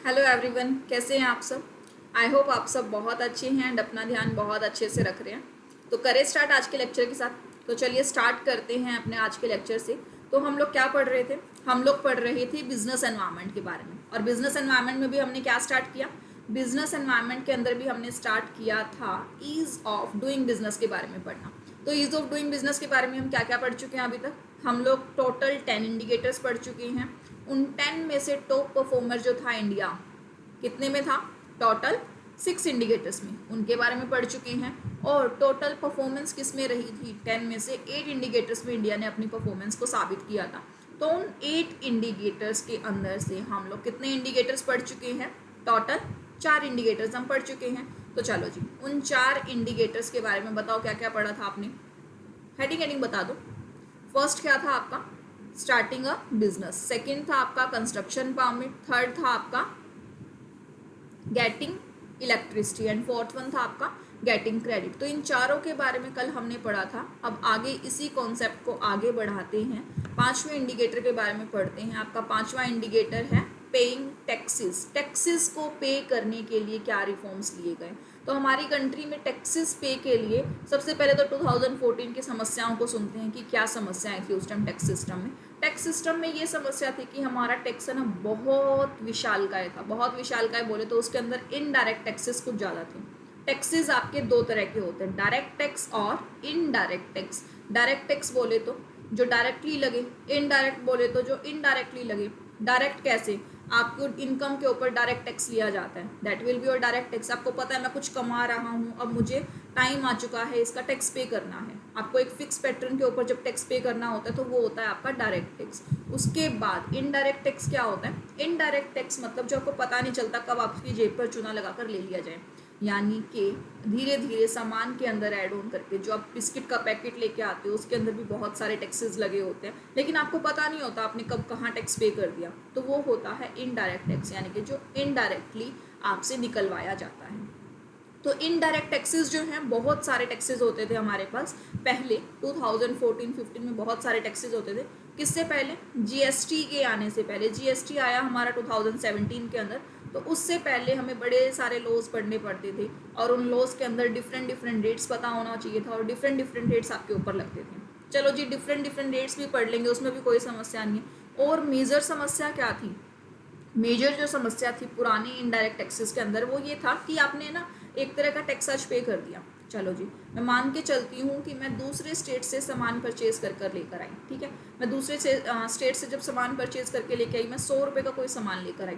Hello everyone, कैसे हैं आप सब। आई होप आप सब बहुत अच्छे हैं एंड अपना ध्यान बहुत अच्छे से रख रहे हैं। तो करें स्टार्ट आज के लेक्चर के साथ। तो चलिए स्टार्ट करते हैं अपने आज के लेक्चर से। तो हम लोग क्या पढ़ रहे थे? हम लोग पढ़ रहे थे बिजनेस एनवायरनमेंट के बारे में। और बिजनेस एनवायरनमेंट में भी हमने क्या स्टार्ट किया? बिजनेस एनवायरनमेंट के अंदर भी हमने स्टार्ट किया था ईज ऑफ डूइंग बिजनेस के बारे में पढ़ना। तो ईज ऑफ डूइंग बिजनेस के बारे में हम क्या क्या पढ़ चुके हैं अभी तक? हम लोग टोटल 10 इंडिकेटर्स पढ़ चुके हैं। उन 10 में से टॉप परफॉर्मर जो था इंडिया, कितने में था? टोटल 6 इंडिकेटर्स में, उनके बारे में पढ़ चुके हैं। और टोटल परफॉर्मेंस किस में रही थी? 10 में से 8 इंडिकेटर्स में इंडिया ने अपनी परफॉर्मेंस को साबित किया था। तो उन 8 इंडिकेटर्स के अंदर से हम लोग कितने इंडिकेटर्स पढ़ चुके हैं? टोटल 4 इंडिकेटर्स हम पढ़ चुके हैं। तो चलो जी, उन 4 इंडिकेटर्स के बारे में बताओ क्या क्या पढ़ा था आपने। हेडिंग बता दो। फर्स्ट क्या था आपका? Starting a business. सेकेंड था आपका कंस्ट्रक्शन परमिट। थर्ड था आपका getting electricity and fourth one था आपका गेटिंग क्रेडिट। तो इन चारों के बारे में कल हमने पढ़ा था। अब आगे इसी कॉन्सेप्ट को आगे बढ़ाते हैं, पांचवें इंडिकेटर के बारे में पढ़ते हैं। आपका पांचवा इंडिकेटर है पेइंग टैक्सेस। टैक्सेस को पे करने के लिए क्या रिफॉर्म्स लिए गए? तो हमारी कंट्री में टैक्सेस पे के लिए सबसे पहले तो 2014 की समस्याओं को सुनते हैं कि क्या समस्याएं थी उस टाइम टैक्स सिस्टम में। टैक्स सिस्टम में ये समस्या थी कि हमारा टैक्स है ना बहुत विशालकाय था। बहुत विशालकाय बोले तो उसके अंदर इनडायरेक्ट टैक्सेस कुछ ज़्यादा थे। टैक्सेस आपके दो तरह के होते हैं, डायरेक्ट टैक्स और इनडायरेक्ट टैक्स। डायरेक्ट टैक्स बोले तो जो डायरेक्टली लगे, इनडायरेक्ट बोले तो जो इनडायरेक्टली लगे। डायरेक्ट कैसे? आपको इनकम के ऊपर डायरेक्ट टैक्स लिया जाता है, that will be your direct tax. आपको पता है मैं कुछ कमा रहा हूँ, अब मुझे टाइम आ चुका है इसका टैक्स पे करना है। आपको एक फिक्स पैटर्न के ऊपर जब टैक्स पे करना होता है तो वो होता है आपका डायरेक्ट टैक्स। उसके बाद इनडायरेक्ट टैक्स क्या होता है? इनडायरेक्ट टैक्स मतलब जो आपको पता नहीं चलता कब आपकी जेब पर चूना लगाकर ले लिया जाए, यानी कि धीरे धीरे सामान के अंदर ऐड ऑन करके जो आप बिस्किट का पैकेट लेके आते हो उसके अंदर भी बहुत सारे टैक्सेस लगे होते हैं, लेकिन आपको पता नहीं होता आपने कब कहाँ टैक्स पे कर दिया। तो वो होता है इनडायरेक्ट टैक्स, यानी कि जो इनडायरेक्टली आपसे निकलवाया जाता है। तो इनडायरेक्ट टैक्सेस जो हैं, बहुत सारे टैक्सेस होते थे हमारे पास पहले 2014-15 में बहुत सारे टैक्सेस होते थे। किससे पहले? जीएसटी के आने से पहले। जीएसटी आया हमारा 2017 के अंदर, तो उससे पहले हमें बड़े सारे लॉज पढ़ने पड़ते थे और उन लॉज के अंदर डिफरेंट डिफरेंट रेट्स पता होना चाहिए था और डिफरेंट डिफरेंट रेट्स आपके ऊपर लगते थे। चलो जी, डिफरेंट डिफरेंट रेट्स भी पढ़ लेंगे, उसमें भी कोई समस्या नहीं है। और मेजर समस्या क्या थी? मेजर जो समस्या थी पुरानी इनडायरेक्ट टैक्सेस के अंदर वो ये था कि आपने ना एक तरह का टैक्स आज पे कर दिया। चलो जी, मैं मान के चलती हूँ कि मैं दूसरे स्टेट से सामान परचेज कर लेकर आई, ठीक है। मैं दूसरे स्टेट से जब सामान परचेज करके लेके आई, मैं 100 रुपये का कोई सामान लेकर आई।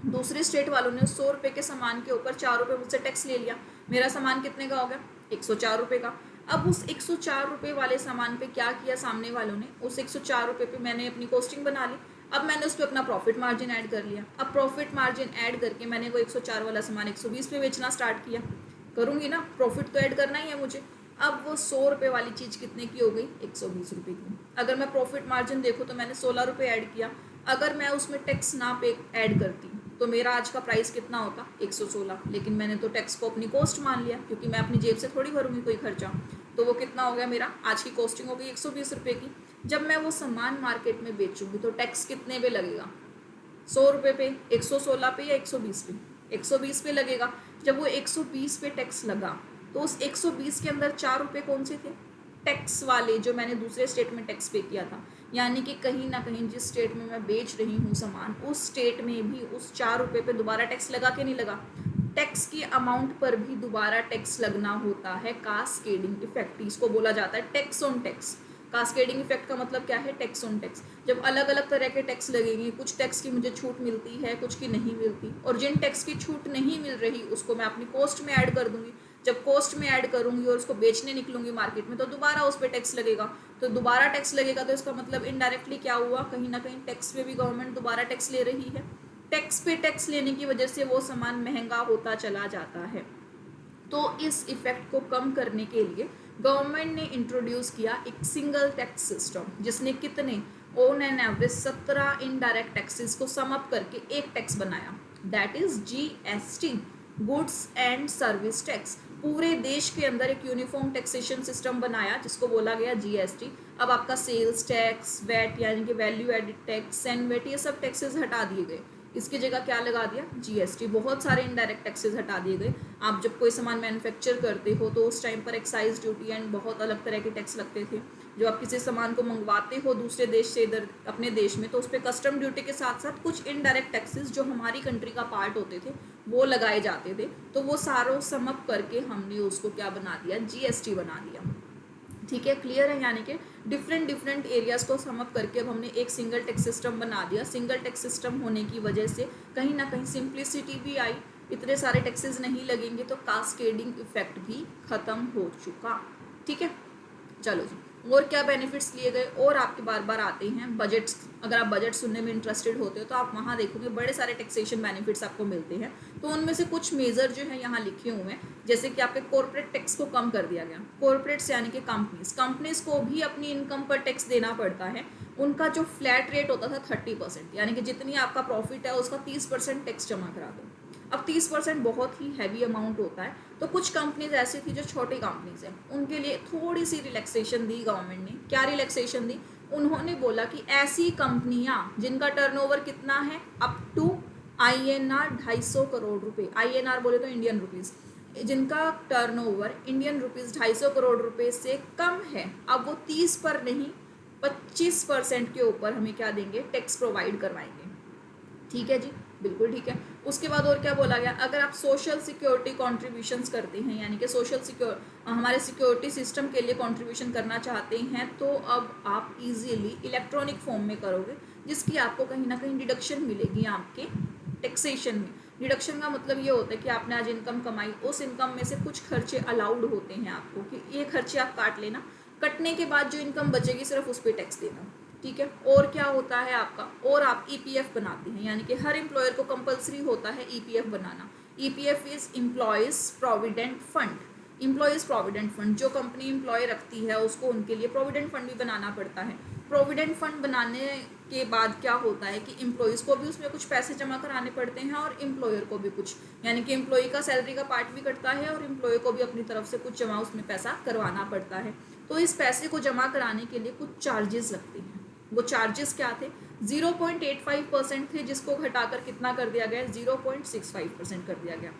दूसरे स्टेट वालों ने 100 रुपये के सामान के ऊपर 4 रुपये मुझसे टैक्स ले लिया। मेरा सामान कितने का हो गया? 104 रुपये का। अब उस 104 रुपये वाले सामान पे क्या किया सामने वालों ने? उस 104 रुपये पे मैंने अपनी कॉस्टिंग बना ली। अब मैंने उस पर अपना प्रॉफिट मार्जिन ऐड कर लिया। अब प्रॉफिट मार्जिन ऐड करके मैंने वो 104 वाला सामान 120 पे बेचना स्टार्ट किया। करूँगी ना, प्रॉफिट तो ऐड करना ही है मुझे। अब वो 100 रुपये वाली चीज़ कितने की हो गई? 120 रुपये की। अगर मैं प्रॉफिट मार्जिन देखूँ तो मैंने 16 रुपये ऐड किया। अगर मैं उसमें टैक्स ना पे ऐड करती तो मेरा आज का प्राइस कितना होता? 116। लेकिन मैंने तो टैक्स को अपनी कॉस्ट मान लिया, क्योंकि मैं अपनी जेब से थोड़ी भरूंगी कोई खर्चा। तो वो कितना हो गया? मेरा आज की कॉस्टिंग हो गई 120 रुपये की। जब मैं वो सामान मार्केट में बेचूंगी तो टैक्स कितने पे लगेगा? 100 रुपये पे, 116 पे या 120 पे? 120 पे लगेगा। जब वो 120 पे टैक्स लगा तो उस 120 के अंदर 4 रुपये कौन से थे? टैक्स वाले, जो मैंने दूसरे स्टेट में टैक्स पे किया था। यानी कि कहीं ना कहीं जिस स्टेट में मैं बेच रही हूँ सामान, उस स्टेट में भी उस 4 रुपये पे दोबारा टैक्स लगा के नहीं लगा? टैक्स की अमाउंट पर भी दोबारा टैक्स लगना होता है। कास्केडिंग इफेक्ट इसको बोला जाता है, tax on tax. Cascading effect का मतलब क्या है? Tax on tax. जब अलग अलग तरह के टैक्स लगेंगे, कुछ टैक्स की मुझे छूट मिलती है, कुछ की नहीं मिलती, और जिन टैक्स की छूट नहीं मिल रही उसको मैं अपनी कॉस्ट में ऐड कर दूंगी। जब कॉस्ट में ऐड करूंगी और उसको बेचने निकलूंगी मार्केट में तो दोबारा उस पर टैक्स लगेगा। तो दोबारा टैक्स लगेगा तो इसका मतलब इनडायरेक्टली क्या हुआ? कहीं ना कहीं टैक्स पे भी गवर्नमेंट दोबारा टैक्स ले रही है। टैक्स पे टैक्स लेने की वजह से वो सामान महंगा होता चला जाता है। तो इस इफेक्ट को कम करने के लिए गवर्नमेंट ने इंट्रोड्यूस किया एक सिंगल टैक्स सिस्टम, जिसने कितने on an average 17 indirect taxes को सम अप करके एक टैक्स बनाया, that is GST, goods and service tax. पूरे देश के अंदर एक यूनिफॉर्म टैक्सेशन सिस्टम बनाया जिसको बोला गया जीएसटी। अब आपका सेल्स टैक्स, वैट यानी कि value added tax, and VAT, ये सब टैक्सेस हटा दिए गए। इसकी जगह क्या लगा दिया, जीएसटी। बहुत सारे इनडायरेक्ट टैक्सेस हटा दिए गए। आप जब कोई सामान मैन्युफैक्चर करते हो तो उस टाइम पर एक्साइज ड्यूटी एंड बहुत अलग तरह के टैक्स लगते थे। जो आप किसी सामान को मंगवाते हो दूसरे देश से इधर अपने देश में, तो उस पर कस्टम ड्यूटी के साथ साथ कुछ इनडायरेक्ट टैक्सेस जो हमारी कंट्री का पार्ट होते थे वो लगाए जाते थे। तो वो सारों समअप करके हमने उसको क्या बना दिया, जीएसटी बना दिया। ठीक है, क्लियर है। यानी कि डिफरेंट एरियाज को समअप करके अब हमने एक सिंगल टैक्स सिस्टम बना दिया। सिंगल टैक्स सिस्टम होने की वजह से कहीं ना कहीं सिंप्लिसिटी भी आई, इतने सारे टैक्सेस नहीं लगेंगे, तो कास्केडिंग इफेक्ट भी खत्म हो चुका। ठीक है, चलो जी, और क्या बेनिफिट्स लिए गए, और आपके बार बार आते हैं बजट्स। अगर आप बजट सुनने में इंटरेस्टेड होते हो तो आप वहाँ देखोगे बड़े सारे टैक्सेशन बेनिफिट्स आपको मिलते हैं। तो उनमें से कुछ मेजर जो है यहाँ लिखे हुए हैं, जैसे कि आपके कॉर्पोरेट टैक्स को कम कर दिया गया। कॉर्पोरेट्स यानी कि कंपनीज को भी अपनी इनकम पर टैक्स देना पड़ता है। उनका जो फ्लैट रेट होता था 30%, यानी कि जितनी आपका प्रॉफिट है उसका 30% टैक्स जमा करा दो। अब 30% बहुत ही हैवी अमाउंट होता है। तो कुछ कंपनीज ऐसी थी जो छोटी कंपनीज हैं, उनके लिए थोड़ी सी रिलैक्सेशन दी गवर्नमेंट ने। क्या रिलैक्सेशन दी, उन्होंने बोला कि ऐसी कंपनियां जिनका टर्नओवर कितना है, अप टू INR 250 करोड़ रुपए, INR बोले तो इंडियन रुपीज़, जिनका टर्नओवर इंडियन रुपीज़ 250 करोड़ रुपए से कम है, अब वो 30 पर नहीं 25% के ऊपर हमें क्या देंगे, टैक्स प्रोवाइड करवाएंगे। ठीक है जी, बिल्कुल ठीक है। उसके बाद और क्या बोला गया, अगर आप सोशल सिक्योरिटी कॉन्ट्रीब्यूशंस करते हैं, यानी कि हमारे सिक्योरिटी सिस्टम के लिए कॉन्ट्रीब्यूशन करना चाहते हैं, तो अब आप इजीली इलेक्ट्रॉनिक फॉर्म में करोगे, जिसकी आपको कहीं ना कहीं डिडक्शन मिलेगी आपके टैक्सेशन में। डिडक्शन का मतलब ये होता है कि आपने आज इनकम कमाई, उस इनकम में से कुछ खर्चे अलाउड होते हैं आपको कि ये खर्चे आप काट लेना, कटने के बाद जो इनकम बचेगी सिर्फ उस पर टैक्स देना। ठीक है, और क्या होता है आपका, और आप EPF बनाते हैं, यानी कि हर एम्प्लॉयर को कंपलसरी होता है EPF banana. EPF is employees provident fund. Employees provident fund, जो कंपनी एम्प्लॉय रखती है उसको उनके लिए प्रोविडेंट फंड भी बनाना पड़ता है। प्रोविडेंट फंड बनाने के बाद क्या होता है कि एम्प्लॉयज़ को भी उसमें कुछ पैसे जमा कराने पड़ते हैं और एम्प्लॉयर को भी कुछ, यानी कि एम्प्लॉय का सैलरी का पार्ट भी कटता है और एम्प्लॉय को भी अपनी तरफ से कुछ जमा उसमें पैसा करवाना पड़ता है। तो इस पैसे को जमा कराने के लिए कुछ चार्जेस लगते हैं। वो चार्जेस क्या थे, 0.85% थे, जिसको घटाकर कितना कर दिया गया, 0.65% कर दिया गया।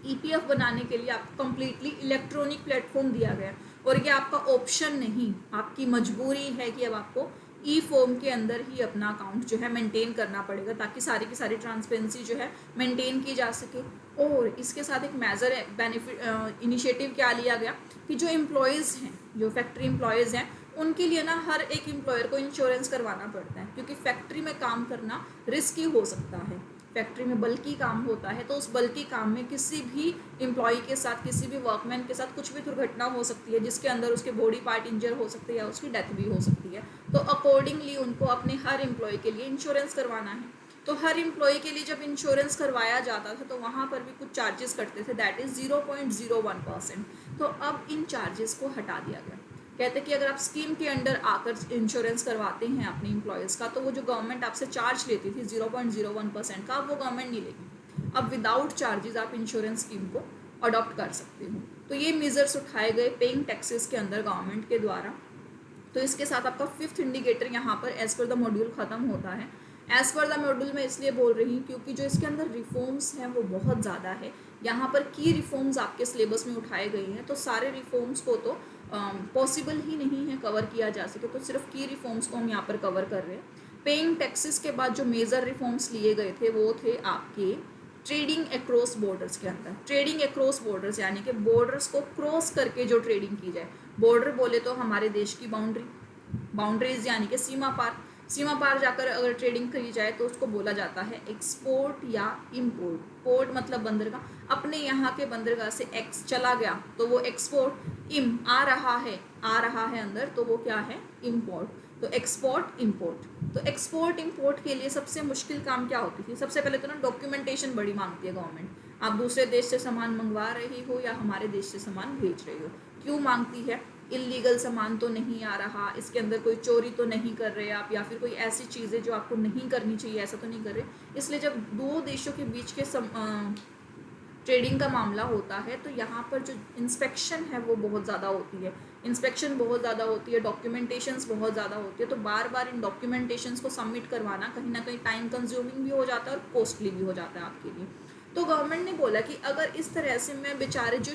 EPF बनाने के लिए आपको कम्प्लीटली इलेक्ट्रॉनिक प्लेटफॉर्म दिया गया, और ये आपका ऑप्शन नहीं, आपकी मजबूरी है कि अब आपको E-फॉर्म के अंदर ही अपना अकाउंट जो है मेंटेन करना पड़ेगा, ताकि सारी की सारी ट्रांसपेरेंसी जो है मेंटेन की जा सके। और इसके साथ एक मेजर बेनिफिट इनिशिएटिव क्या लिया गया कि जो एम्प्लॉयज़ हैं, जो फैक्ट्री एम्प्लॉयज़ हैं, उनके लिए ना हर एक एम्प्लॉयर को इंश्योरेंस करवाना पड़ता है, क्योंकि फैक्ट्री में काम करना रिस्की हो सकता है। फैक्ट्री में बल्कि काम होता है, तो उस बल्कि काम में किसी भी एम्प्लॉय के साथ, किसी भी वर्कमैन के साथ कुछ भी दुर्घटना हो सकती है, जिसके अंदर उसके बॉडी पार्ट इंजर हो सकते हैं या उसकी डेथ भी हो सकती है। तो अकॉर्डिंगली उनको अपने हर एम्प्लॉय के लिए इंश्योरेंस करवाना है। तो हर एम्प्लॉय के लिए जब इंश्योरेंस करवाया जाता था तो वहाँ पर भी कुछ चार्जेस कटते थे, दैट इज़ 0.01%। तो अब इन चार्जेस को हटा दिया गया। कहते हैं कि अगर आप स्कीम के अंडर आकर इंश्योरेंस करवाते हैं अपने एम्प्लॉयज़ का, तो वो जो गवर्नमेंट आपसे चार्ज लेती थी 0.01% का, वो गवर्नमेंट नहीं लेगी। अब विदाउट चार्जेस आप इंश्योरेंस स्कीम को अडॉप्ट कर सकते हो। तो ये मेजर्स उठाए गए पेइंग टैक्सेस के अंदर गवर्नमेंट के द्वारा। तो इसके साथ आपका 5th इंडिकेटर यहाँ पर एज पर द मॉड्यूल ख़त्म होता है। एज पर द मॉड्यूल मैं इसलिए बोल रही हूँ क्योंकि जो इसके अंदर रिफॉर्म्स हैं वो बहुत ज़्यादा है। यहाँ पर की रिफॉर्म्स आपके सिलेबस में उठाए गए हैं, तो सारे रिफॉर्म्स को तो पॉसिबल ही नहीं है कवर किया जा सके, तो सिर्फ की रिफॉर्म्स को हम यहाँ पर कवर कर रहे हैं। पेइंग टैक्सेस के बाद जो मेजर रिफॉर्म्स लिए गए थे वो थे आपके ट्रेडिंग अक्रॉस बॉर्डर्स के अंदर। ट्रेडिंग अक्रॉस बॉर्डर्स यानी कि बॉर्डर्स को क्रॉस करके जो ट्रेडिंग की जाए। बॉर्डर बोले तो हमारे देश की बाउंड्रीज यानी कि सीमा पार जाकर अगर ट्रेडिंग करी जाए तो उसको बोला जाता है एक्सपोर्ट या इम्पोर्ट। पोर्ट मतलब बंदरगाह, अपने यहाँ के बंदरगाह से एक्स चला गया तो वो एक्सपोर्ट, इम आ रहा है अंदर तो वो क्या है, इम्पोर्ट। तो एक्सपोर्ट इम्पोर्ट। तो एक्सपोर्ट इम्पोर्ट के लिए सबसे मुश्किल काम क्या होती थी, सबसे पहले तो ना डॉक्यूमेंटेशन बड़ी मांगती है गवर्नमेंट। आप दूसरे देश से सामान मंगवा रही हो या हमारे देश से सामान भेज रही हो, क्यों मांगती है, इलीगल सामान तो नहीं आ रहा, इसके अंदर कोई चोरी तो नहीं कर रहे आप, या फिर कोई ऐसी चीज़ें जो आपको नहीं करनी चाहिए ऐसा तो नहीं कर रहे। इसलिए जब दो देशों के बीच के ट्रेडिंग का मामला होता है तो यहाँ पर जो इंस्पेक्शन है वो बहुत ज़्यादा होती है, इंस्पेक्शन बहुत ज़्यादा होती है, डॉक्यूमेंटेशंस बहुत ज़्यादा होती है, तो बार बार इन डॉक्यूमेंटेशंस को सबमिट करवाना कहीं ना कहीं टाइम कंज्यूमिंग भी हो जाता है और कॉस्टली भी हो जाता है आपके लिए। तो गवर्नमेंट ने बोला कि अगर इस तरह से मैं बेचारे जो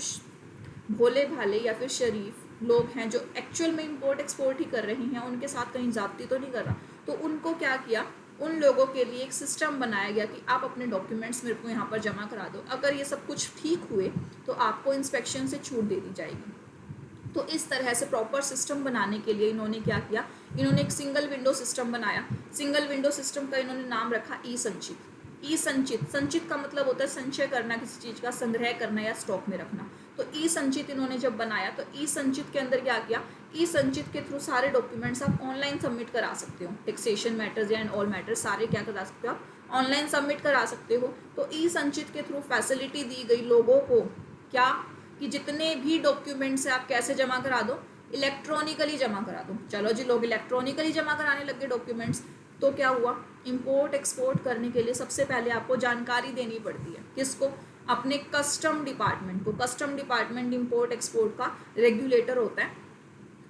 भोले भाले या फिर शरीफ लोग हैं जो एक्चुअल में इंपोर्ट एक्सपोर्ट ही कर रहे हैं, उनके साथ कहीं जाती तो नहीं कर रहा, तो उनको क्या किया, उन लोगों के लिए एक सिस्टम बनाया गया कि आप अपने डॉक्यूमेंट्स मेरे को यहाँ पर जमा करा दो, अगर ये सब कुछ ठीक हुए तो आपको इंस्पेक्शन से छूट दे दी जाएगी। तो इस तरह से प्रॉपर सिस्टम बनाने के लिए इन्होंने क्या किया, इन्होंने एक सिंगल विंडो सिस्टम बनाया। सिंगल विंडो सिस्टम का इन्होंने नाम रखा ई संचित। ई संचित, संचित का मतलब होता है संचय करना, किसी चीज़ का संग्रह करना या स्टॉक में रखना। तो ई संचित इन्होंने जब बनाया तो ई संचित के अंदर क्या किया, ई संचित के थ्रू सारे डॉक्यूमेंट्स आप ऑनलाइन सबमिट करा सकते हो, taxation matters and all matters सारे क्या करा सकते हो, आप ऑनलाइन सबमिट करा सकते हो। तो ई संचित के थ्रू फैसिलिटी दी गई लोगों को क्या, कि जितने भी डॉक्यूमेंट्स है आप कैसे जमा करा दो, इलेक्ट्रॉनिकली जमा करा दो। चलो जी, लोग इलेक्ट्रॉनिकली जमा कराने लगे डॉक्यूमेंट्स, तो क्या हुआ, इंपोर्ट एक्सपोर्ट करने के लिए सबसे पहले आपको जानकारी देनी पड़ती है, किसको, अपने कस्टम डिपार्टमेंट को। कस्टम डिपार्टमेंट इंपोर्ट एक्सपोर्ट का रेगुलेटर होता है,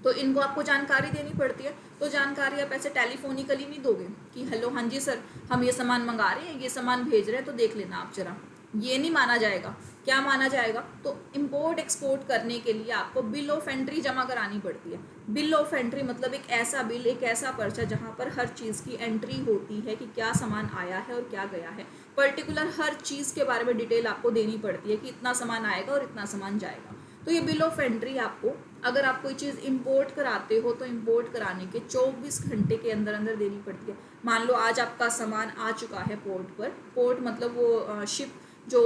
तो इनको आपको जानकारी देनी पड़ती है। तो जानकारी आप ऐसे टेलीफोनिकली नहीं दोगे कि हेलो हाँ जी सर हम ये सामान मंगा रहे हैं, ये सामान भेज रहे हैं, तो देख लेना आप जरा, ये नहीं माना जाएगा। क्या माना जाएगा, तो इंपोर्ट एक्सपोर्ट करने के लिए आपको बिल ऑफ एंट्री जमा करानी पड़ती है। बिल ऑफ एंट्री मतलब एक ऐसा बिल, एक ऐसा पर्चा जहाँ पर हर चीज़ की एंट्री होती है कि क्या सामान आया है और क्या गया है, पर्टिकुलर हर चीज़ के बारे में डिटेल आपको देनी पड़ती है कि इतना सामान आएगा और इतना सामान जाएगा। तो ये बिल ऑफ एंट्री आपको, अगर आप कोई चीज़ इंपोर्ट कराते हो तो इंपोर्ट कराने के 24 घंटे के अंदर अंदर देनी पड़ती है। मान लो आज आपका सामान आ चुका है पोर्ट पर, पोर्ट मतलब वो शिप जो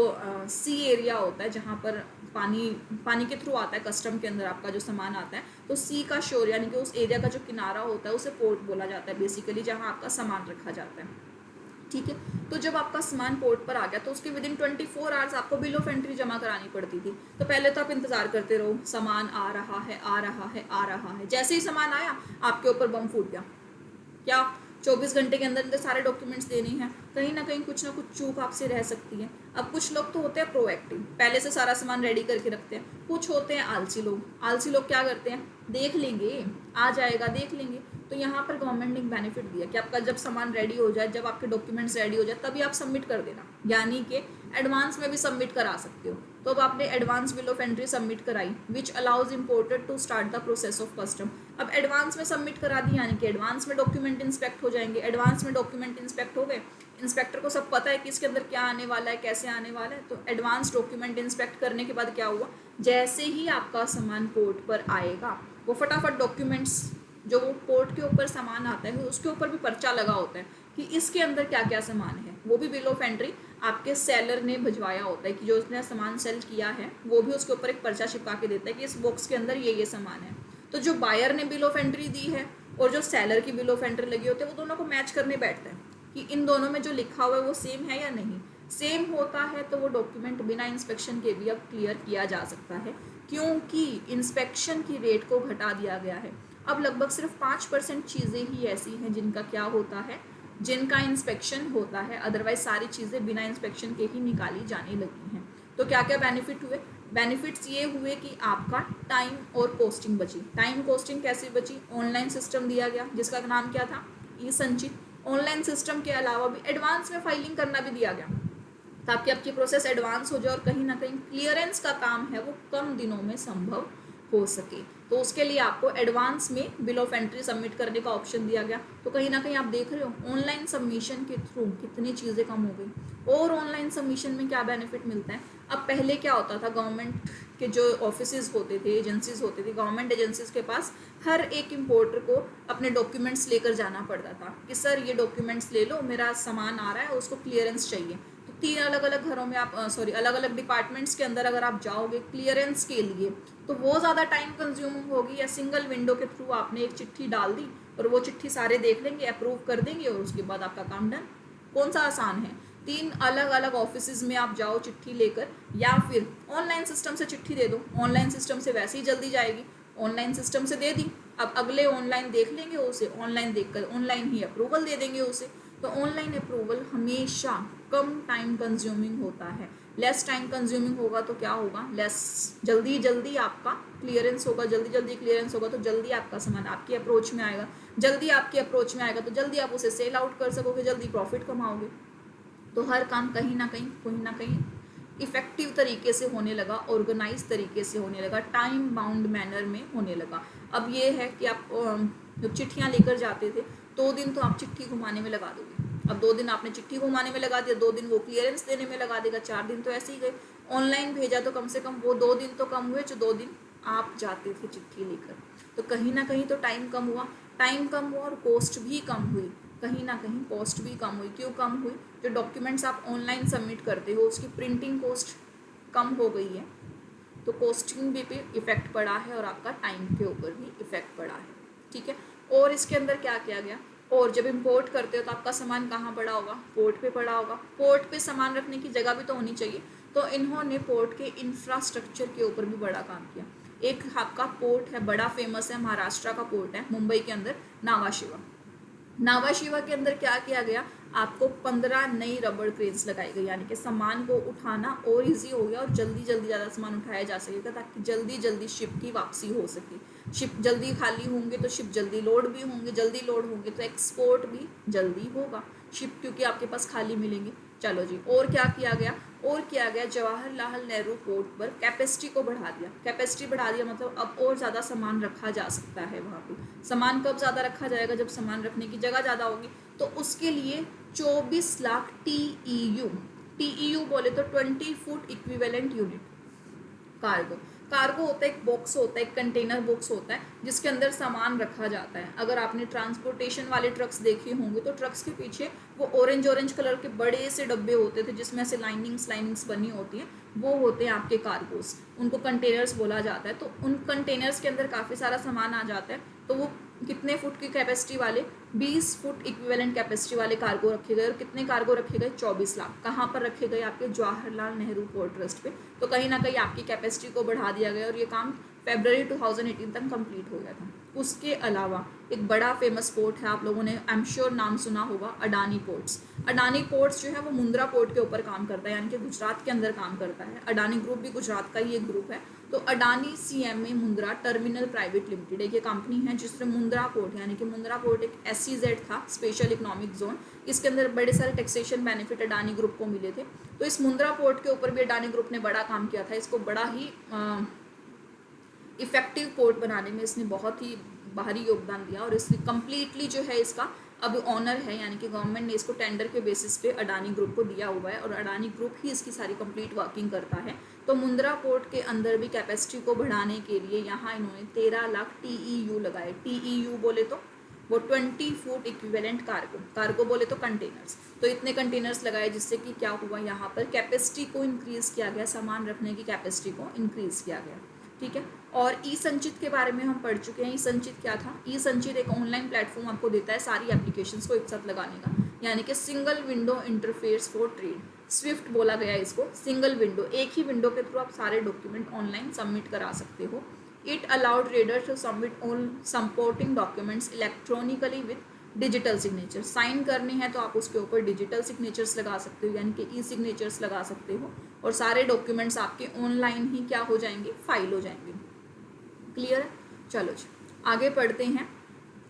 सी एरिया होता है जहाँ पर पानी के थ्रू आता है, कस्टम के अंदर आपका जो सामान आता है, तो सी का शोर यानी कि उस एरिया का जो किनारा होता है उसे पोर्ट बोला जाता है बेसिकली, जहाँ आपका सामान रखा जाता है। ठीक है, तो जब आपका सामान पोर्ट पर आ गया तो उसके विदिन 24 आवर्स आपको बिल ऑफ एंट्री जमा करानी पड़ती थी। तो पहले तो आप इंतजार करते रहो, सामान आ रहा है आ रहा है आ रहा है, जैसे ही सामान आया आपके ऊपर बम फूट गया। क्या 24 घंटे के अंदर सारे डॉक्यूमेंट्स देने हैं, कहीं ना कुछ चूक आपसे रह सकती है। अब कुछ लोग तो होते हैं प्रोएक्टिव, पहले से सारा सामान रेडी करके रखते हैं, कुछ होते हैं आलसी लोग। आलसी लोग क्या करते हैं, देख लेंगे आ जाएगा देख लेंगे। तो यहाँ पर गवर्नमेंट ने एक बेनिफिट दिया कि आपका जब सामान रेडी हो जाए, जब आपके डॉक्यूमेंट्स रेडी हो जाए तभी आप सबमिट कर देना, यानी कि एडवांस में भी सबमिट करा सकते हो। तो अब आपने advance bill of entry submit कराई which allows importer to start the process of custom. अब एडवांस में सबमिट करा दी यानी कि एडवांस में डॉक्यूमेंट इंस्पेक्ट हो जाएंगे। एडवांस में डॉक्यूमेंट इंस्पेक्ट हो गए, इंस्पेक्टर को सब पता है कि इसके अंदर क्या आने वाला है, कैसे आने वाला है। तो एडवांस डॉक्यूमेंट इंस्पेक्ट करने के बाद क्या हुआ, जैसे ही आपका सामान पोर्ट पर आएगा वो फटाफट डॉक्यूमेंट्स, जो वो पोर्ट के ऊपर सामान आता है उसके ऊपर भी पर्चा लगा होता है कि इसके अंदर क्या क्या सामान है, वो भी बिल ऑफ एंट्री आपके सेलर ने भिजवाया होता है कि जो उसने सामान सेल किया है वो भी उसके ऊपर एक पर्चा चिपका के देता है कि इस बॉक्स के अंदर ये सामान है। तो जो बायर ने बिल ऑफ एंट्री दी है और जो सेलर की बिल ऑफ एंट्री लगी होती है वो दोनों को मैच करने बैठते हैं कि इन दोनों में जो लिखा हुआ है वो सेम है या नहीं। सेम होता है तो वो डॉक्यूमेंट बिना इंस्पेक्शन के भी अब क्लियर किया जा सकता है, क्योंकि इंस्पेक्शन की रेट को घटा दिया गया है। अब लगभग सिर्फ 5% चीज़ें ही ऐसी हैं जिनका क्या होता है, जिनका इंस्पेक्शन होता है, अदरवाइज सारी चीज़ें बिना इंस्पेक्शन के ही निकाली जाने लगी हैं। तो क्या क्या बेनिफिट हुए, बेनिफिट्स ये हुए कि आपका टाइम और कॉस्टिंग बची। टाइम कॉस्टिंग कैसे बची, ऑनलाइन सिस्टम दिया गया जिसका नाम क्या था, ई संचित। ऑनलाइन सिस्टम के अलावा भी एडवांस में फाइलिंग करना भी दिया गया ताकि आपकी प्रोसेस एडवांस हो जाए और कहीं ना कहीं क्लियरेंस का काम है वो कम दिनों में संभव हो सके। तो उसके लिए आपको एडवांस में बिल ऑफ एंट्री सबमिट करने का ऑप्शन दिया गया। तो कहीं ना कहीं आप देख रहे हो ऑनलाइन सबमिशन के थ्रू कितनी चीज़ें कम हो गई। और ऑनलाइन सबमिशन में क्या बेनिफिट मिलता है, अब पहले क्या होता था, गवर्नमेंट के जो ऑफिसेज होते थे, एजेंसीज होती थी, गवर्नमेंट एजेंसीज के पास हर एक इम्पोर्टर को अपने डॉक्यूमेंट्स लेकर जाना पड़ता था कि सर ये डॉक्यूमेंट्स ले लो, मेरा सामान आ रहा है उसको क्लियरेंस चाहिए। तो 3 अलग अलग घरों में आप अलग अलग डिपार्टमेंट्स के अंदर अगर आप जाओगे क्लियरेंस के लिए तो वो ज़्यादा टाइम कंज्यूमिंग होगी, या सिंगल विंडो के थ्रू आपने एक चिट्ठी डाल दी और वो चिट्ठी सारे देख लेंगे, अप्रूव कर देंगे और उसके बाद आपका काम डन। कौन सा आसान है, 3 अलग अलग ऑफिस में आप जाओ चिट्ठी लेकर, या फिर ऑनलाइन सिस्टम से चिट्ठी दे दो। ऑनलाइन सिस्टम से वैसे ही जल्दी जाएगी, ऑनलाइन सिस्टम से दे दी, अब अगले ऑनलाइन देख लेंगे उसे, ऑनलाइन देखकर ऑनलाइन ही अप्रूवल दे देंगे उसे। तो ऑनलाइन अप्रूवल हमेशा कम टाइम कंज्यूमिंग होता है। लेस टाइम कंज्यूमिंग होगा तो क्या होगा, लेस जल्दी जल्दी आपका क्लियरेंस होगा, जल्दी जल्दी क्लियरेंस होगा तो जल्दी आपका सामान आपकी अप्रोच में आएगा, जल्दी आपकी अप्रोच में आएगा तो जल्दी आप उसे सेल आउट कर सकोगे, जल्दी प्रॉफिट कमाओगे। तो हर काम कहीं ना कहीं इफेक्टिव तरीके से होने लगा, ऑर्गेनाइज तरीके से होने लगा, टाइम बाउंड मैनर में होने लगा। अब ये है कि आप जब चिट्ठियाँ लेकर जाते थे 2 दिन तो आप चिट्ठी घुमाने में लगा दोगे, अब 2 दिन आपने चिट्ठी घुमाने में लगा दिया, 2 दिन वो क्लियरेंस देने में लगा देगा, 4 दिन तो ऐसे ही गए। ऑनलाइन भेजा तो कम से कम वो 2 दिन तो कम हुए जो 2 दिन आप जाते थे चिट्ठी लेकर। तो कहीं ना कहीं तो टाइम कम हुआ, टाइम कम हुआ और कॉस्ट भी कम हुई, कहीं ना कहीं कॉस्ट भी कम हुई। क्यों कम हुई, जो डॉक्यूमेंट्स आप ऑनलाइन सबमिट करते हो उसकी प्रिंटिंग कॉस्ट कम हो गई है, तो कॉस्टिंग भी पे इफेक्ट पड़ा है और आपका टाइम के ऊपर भी इफेक्ट पड़ा है। ठीक है, और इसके अंदर क्या किया गया, और जब इम्पोर्ट करते हो तो आपका सामान कहाँ पड़ा होगा, पोर्ट पे पड़ा होगा। पोर्ट पे सामान रखने की जगह भी तो होनी चाहिए, तो इन्होंने पोर्ट के इंफ्रास्ट्रक्चर के ऊपर भी बड़ा काम किया। एक आपका पोर्ट है बड़ा फेमस है, महाराष्ट्र का पोर्ट है मुंबई के अंदर, नावाशिवा। नावाशिवा के अंदर क्या किया गया, आपको 15 नई रबड़ क्रेन्स लगाई गई, यानी कि सामान को उठाना और इजी हो गया और जल्दी जल्दी ज़्यादा सामान उठाया जा सकेगा, ताकि जल्दी जल्दी शिप की वापसी हो सके। शिप जल्दी खाली होंगे तो शिप जल्दी लोड भी होंगे, जल्दी लोड होंगे तो एक्सपोर्ट भी जल्दी होगा शिप, क्योंकि आपके पास खाली मिलेंगे। चलो जी, और क्या किया गया, और किया गया जवाहरलाल नेहरू पोर्ट पर कैपेसिटी को बढ़ा दिया। कैपेसिटी बढ़ा दिया मतलब अब और ज़्यादा सामान रखा जा सकता है वहाँ पे। सामान कब ज़्यादा रखा जाएगा, जब सामान रखने की जगह ज़्यादा होगी। तो उसके लिए 24 लाख टीईयू बोले तो 20 foot equivalent unit cargo. Cargo होता है एक बॉक्स होता है, एक कंटेनर बॉक्स होता है जिसके अंदर सामान रखा जाता है। अगर आपने ट्रांसपोर्टेशन वाले ट्रक्स देखे होंगे तो ट्रक्स के पीछे वो ऑरेंज कलर के बड़े से डब्बे होते थे जिसमें से लाइनिंग्स बनी होती हैं, वो होते हैं आपके कार्गोस, उनको कंटेनर्स बोला जाता है। तो उन कंटेनर्स के अंदर काफ़ी सारा सामान आ जाता है। तो वो कितने फुट की कैपेसिटी वाले, 20 फुट इक्विवेलेंट कैपेसिटी वाले कार्गो रखे गए। और कितने कार्गो रखे गए, 24 लाख। कहाँ पर रखे गए, आपके जवाहरलाल नेहरू पोर्ट ट्रस्ट पे। तो कहीं ना कहीं आपकी कैपेसिटी को बढ़ा दिया गया और ये काम फरवरी 2018 तक कंप्लीट हो गया था। उसके अलावा एक बड़ा फेमस पोर्ट है, आप लोगों ने आई एम श्योर नाम सुना होगा, अडानी पोर्ट्स। अडानी पोर्ट्स जो है वो मुंद्रा पोर्ट के ऊपर काम करता है, यानी कि गुजरात के अंदर काम करता है। अडानी ग्रुप भी गुजरात का ही एक ग्रुप है। तो Adani CMA Mundra terminal private limited एक ये कंपनी है जिसने मुंद्रा पोर्ट, यानी कि मुंद्रा पोर्ट एक SEZ था, स्पेशल इकोनॉमिक जोन। इसके अंदर बड़े सारे टैक्सेशन बेनिफिट अडानी ग्रुप को मिले थे। तो इस मुंद्रा पोर्ट के ऊपर भी अडानी ग्रुप ने बड़ा काम किया था। इसको बड़ा ही इफेक्टिव पोर्ट बनाने में इसने बहुत ही बाहरी योगदान दिया और इसने कम्प्लीटली जो है इसका अब ऑनर है, यानी कि गवर्नमेंट ने इसको टेंडर के बेसिस पे अडानी ग्रुप को दिया हुआ है और अडानी ग्रुप ही इसकी सारी कंप्लीट वर्किंग करता है। तो मुंद्रा पोर्ट के अंदर भी कैपेसिटी को बढ़ाने के लिए यहाँ इन्होंने 13 लाख TEU लगाए। TEU बोले तो वो 20 फुट इक्विवेलेंट कार्गो बोले तो कंटेनर्स। तो इतने कंटेनर्स लगाए जिससे कि क्या हुआ, यहाँ पर कैपेसिटी को इंक्रीज़ किया गया, सामान रखने की कैपेसिटी को इंक्रीज़ किया गया। ठीक है, और ई संचित के बारे में हम पढ़ चुके हैं। ई संचित क्या था, ई संचित एक ऑनलाइन प्लेटफॉर्म आपको देता है सारी एप्लीकेशंस को एक साथ लगाने का, यानी कि single window interface for trade, Swift बोला गया इसको। सिंगल विंडो, एक ही विंडो के थ्रू आप सारे डॉक्यूमेंट ऑनलाइन सबमिट करा सकते हो। It allowed traders to submit all supporting documents electronically with digital signature. Sign करने हैं तो आप उसके ऊपर डिजिटल सिग्नेचर्स लगा सकते हो, यानी कि ई सिग्नेचर्स लगा सकते हो और सारे डॉक्यूमेंट्स आपके ऑनलाइन ही क्या हो जाएंगे, फाइल हो जाएंगे। क्लियर है, चलो जी आगे पढ़ते हैं।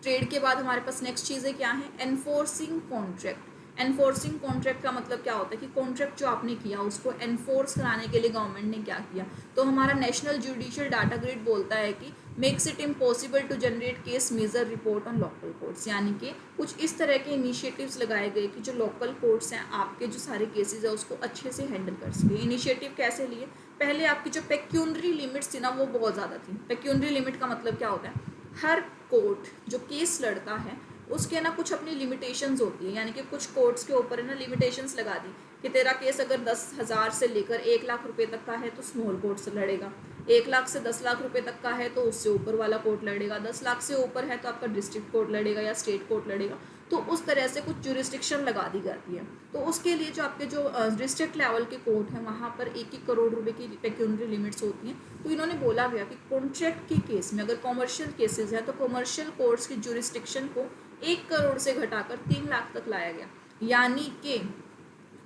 ट्रेड के बाद हमारे पास नेक्स्ट चीज़ें क्या है, एनफोर्सिंग कॉन्ट्रैक्ट। एनफोर्सिंग कॉन्ट्रैक्ट का मतलब क्या होता है कि कॉन्ट्रैक्ट जो आपने किया उसको एनफोर्स कराने के लिए गवर्नमेंट ने क्या किया। तो हमारा नेशनल जुडिशियल डाटा ग्रिड बोलता है कि makes it impossible to generate case major report on local courts, यानी कि कुछ इस तरह के इनिशिएटिव्स लगाए गए कि जो लोकल कोर्ट्स हैं आपके जो सारे केसेस है उसको अच्छे से हैंडल कर सके। इनिशिएटिव कैसे लिए, पहले आपकी जो पेक्यूनरी लिमिट्स थी ना वो बहुत ज़्यादा थी। पेक्यूनरी लिमिट का मतलब क्या होता है, हर कोर्ट जो केस लड़ता है उसके ना कुछ अपनी लिमिटेशंस होती है, यानी कि कुछ कोर्ट्स के ऊपर है ना लिमिटेशंस लगा दी कि तेरा केस अगर 10,000 से लेकर 1 लाख रुपए तक का है तो स्मॉल कोर्ट से लड़ेगा, 1 लाख से 10 लाख रुपए तक का है तो उससे ऊपर वाला कोर्ट लड़ेगा, 10 लाख से ऊपर है तो आपका डिस्ट्रिक्ट कोर्ट लड़ेगा या स्टेट कोर्ट लड़ेगा। तो उस तरह से कुछ जुरिस्डिक्शन लगा दी जाती है। तो उसके लिए जो आपके जो डिस्ट्रिक्ट लेवल के कोर्ट हैं वहाँ पर 1-1 करोड़ रुपए की पेक्यूनरी लिमिट्स होती हैं। तो इन्होंने बोला गया कि कॉन्ट्रैक्ट के केस में अगर कॉमर्शियल केसेस हैं तो कॉमर्शियल कोर्ट्स की जुरिस्डिक्शन को 1 करोड़ से घटाकर 3 लाख तक लाया गया। यानी कि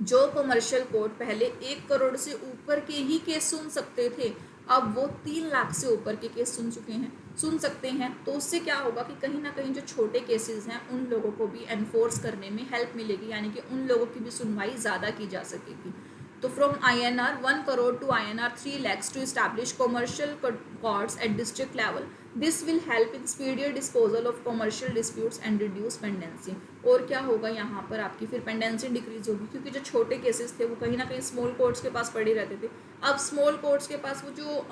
जो कमर्शियल कोर्ट पहले 1 करोड़ से ऊपर के ही केस सुन सकते थे, अब वो 3 लाख से ऊपर के केस सुन सकते हैं। तो उससे क्या होगा कि कहीं ना कहीं जो छोटे केसेस हैं उन लोगों को भी एनफोर्स करने में हेल्प मिलेगी, यानी कि उन लोगों की भी सुनवाई ज़्यादा की जा सकेगी। तो from INR 1 crore to INR 3 lakhs to establish commercial courts at district level. This will help in speedier disposal of commercial disputes and reduce pendency. और क्या होगा यहाँ पर आपकी फिर पेंडेंसी डिक्रीज होगी, क्योंकि जो छोटे केसेस थे वो कहीं ना कहीं स्मॉल कोर्ट्स के पास पड़े रहते थे। अब स्मॉल कोर्ट्स के पास वो जो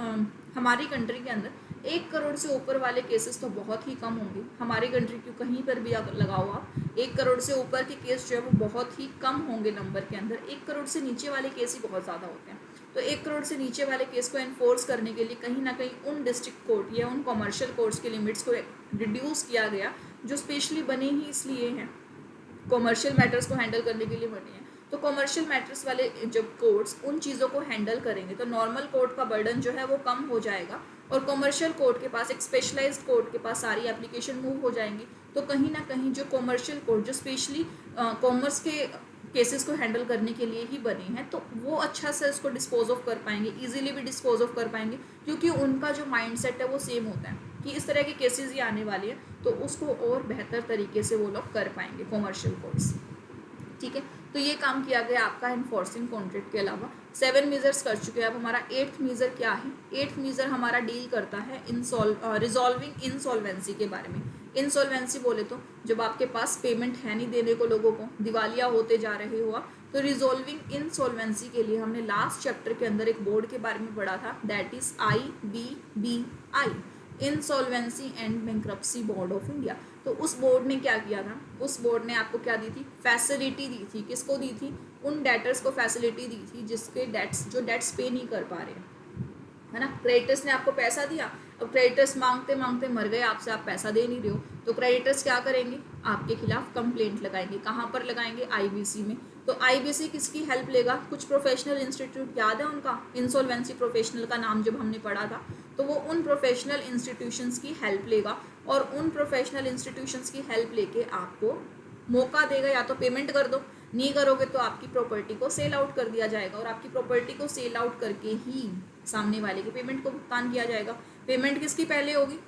हमारी कंट्री के अंदर 1 करोड़ से ऊपर वाले केसेस तो बहुत ही कम होंगे। हमारी कंट्री की कहीं पर भी अगर लगाओ आप 1 करोड़ से ऊपर के केस जो है वो बहुत ही कम होंगे नंबर के अंदर। 1 करोड़ से नीचे वाले केस ही बहुत ज़्यादा होते हैं। तो 1 करोड़ से नीचे वाले केस को एनफोर्स करने के लिए कहीं ना कहीं उन डिस्ट्रिक्ट कोर्ट या उन कमर्शियल कोर्ट्स के लिमिट्स को रिड्यूस किया गया, जो स्पेशली बने ही इसलिए हैं, कमर्शियल मैटर्स को हैंडल करने के लिए बने हैं। तो कमर्शियल मैटर्स वाले जब कोर्ट्स उन चीज़ों को हैंडल करेंगे तो नॉर्मल कोर्ट का बर्डन जो है वो कम हो जाएगा, और कमर्शियल कोर्ट के पास, एक स्पेशलाइज्ड कोर्ट के पास सारी एप्लीकेशन मूव हो जाएंगी। तो कहीं ना कहीं जो कमर्शियल कोर्ट जो स्पेशली कॉमर्स के केसेस को हैंडल करने के लिए ही बने हैं, तो वो अच्छा से उसको डिस्पोज ऑफ कर पाएंगे, इजीली भी डिस्पोज ऑफ कर पाएंगे, क्योंकि उनका जो माइंडसेट है वो सेम होता है कि इस तरह के केसेस ही आने वाले हैं, तो उसको और बेहतर तरीके से वो लोग कर पाएंगे कमर्शियल कोर्ट्स। ठीक है, तो ये काम किया गया आपका इन्फोर्सिंग कॉन्ट्रैक्ट के अलावा। 7 मेजर्स कर चुके हैं। अब हमारा 8th मेजर क्या है? 8th मेजर हमारा डील करता है रिजॉल्विंग इंसॉल्वेंसी के बारे में। इंसॉल्वेंसी बोले तो जब आपके पास पेमेंट है नहीं देने को, लोगों को दिवालिया होते जा रहे हो आप, तो रिजॉल्विंग इंसॉल्वेंसी के लिए हमने लास्ट चैप्टर के अंदर एक बोर्ड के बारे में पढ़ा था, that is IBBI, insolvency and bankruptcy board of India. तो उस बोर्ड ने क्या किया था? उस बोर्ड ने आपको क्या दी थी? फैसिलिटी दी थी। किसको दी थी? उन डेटर्स को फैसिलिटी दी थी जिसके डेट्स पे नहीं कर पा रहे हैं, है ना। क्रेडिटर्स ने आपको पैसा दिया, अब क्रेडिटर्स मांगते मांगते मर गए आपसे, आप पैसा दे नहीं रहे हो, तो क्रेडिटर्स क्या करेंगे? आपके खिलाफ कंप्लेंट लगाएंगे। कहाँ पर लगाएंगे? IBC में। तो IBC किसकी हेल्प लेगा? कुछ प्रोफेशनल इंस्टीट्यूट याद है उनका, इंसॉल्वेंसी प्रोफेशनल का नाम जब हमने पढ़ा था, तो वो उन प्रोफेशनल इंस्टीट्यूशंस की हेल्प लेगा, और उन प्रोफेशनल इंस्टीट्यूशंस की हेल्प लेके आपको मौका देगा, या तो पेमेंट कर दो, नहीं करोगे तो आपकी प्रॉपर्टी को सेल आउट कर दिया जाएगा, और आपकी प्रॉपर्टी को सेल आउट करके ही सामने वाले की पेमेंट को भुगतान किया जाएगा। पेमेंट किसकी पहले होगी?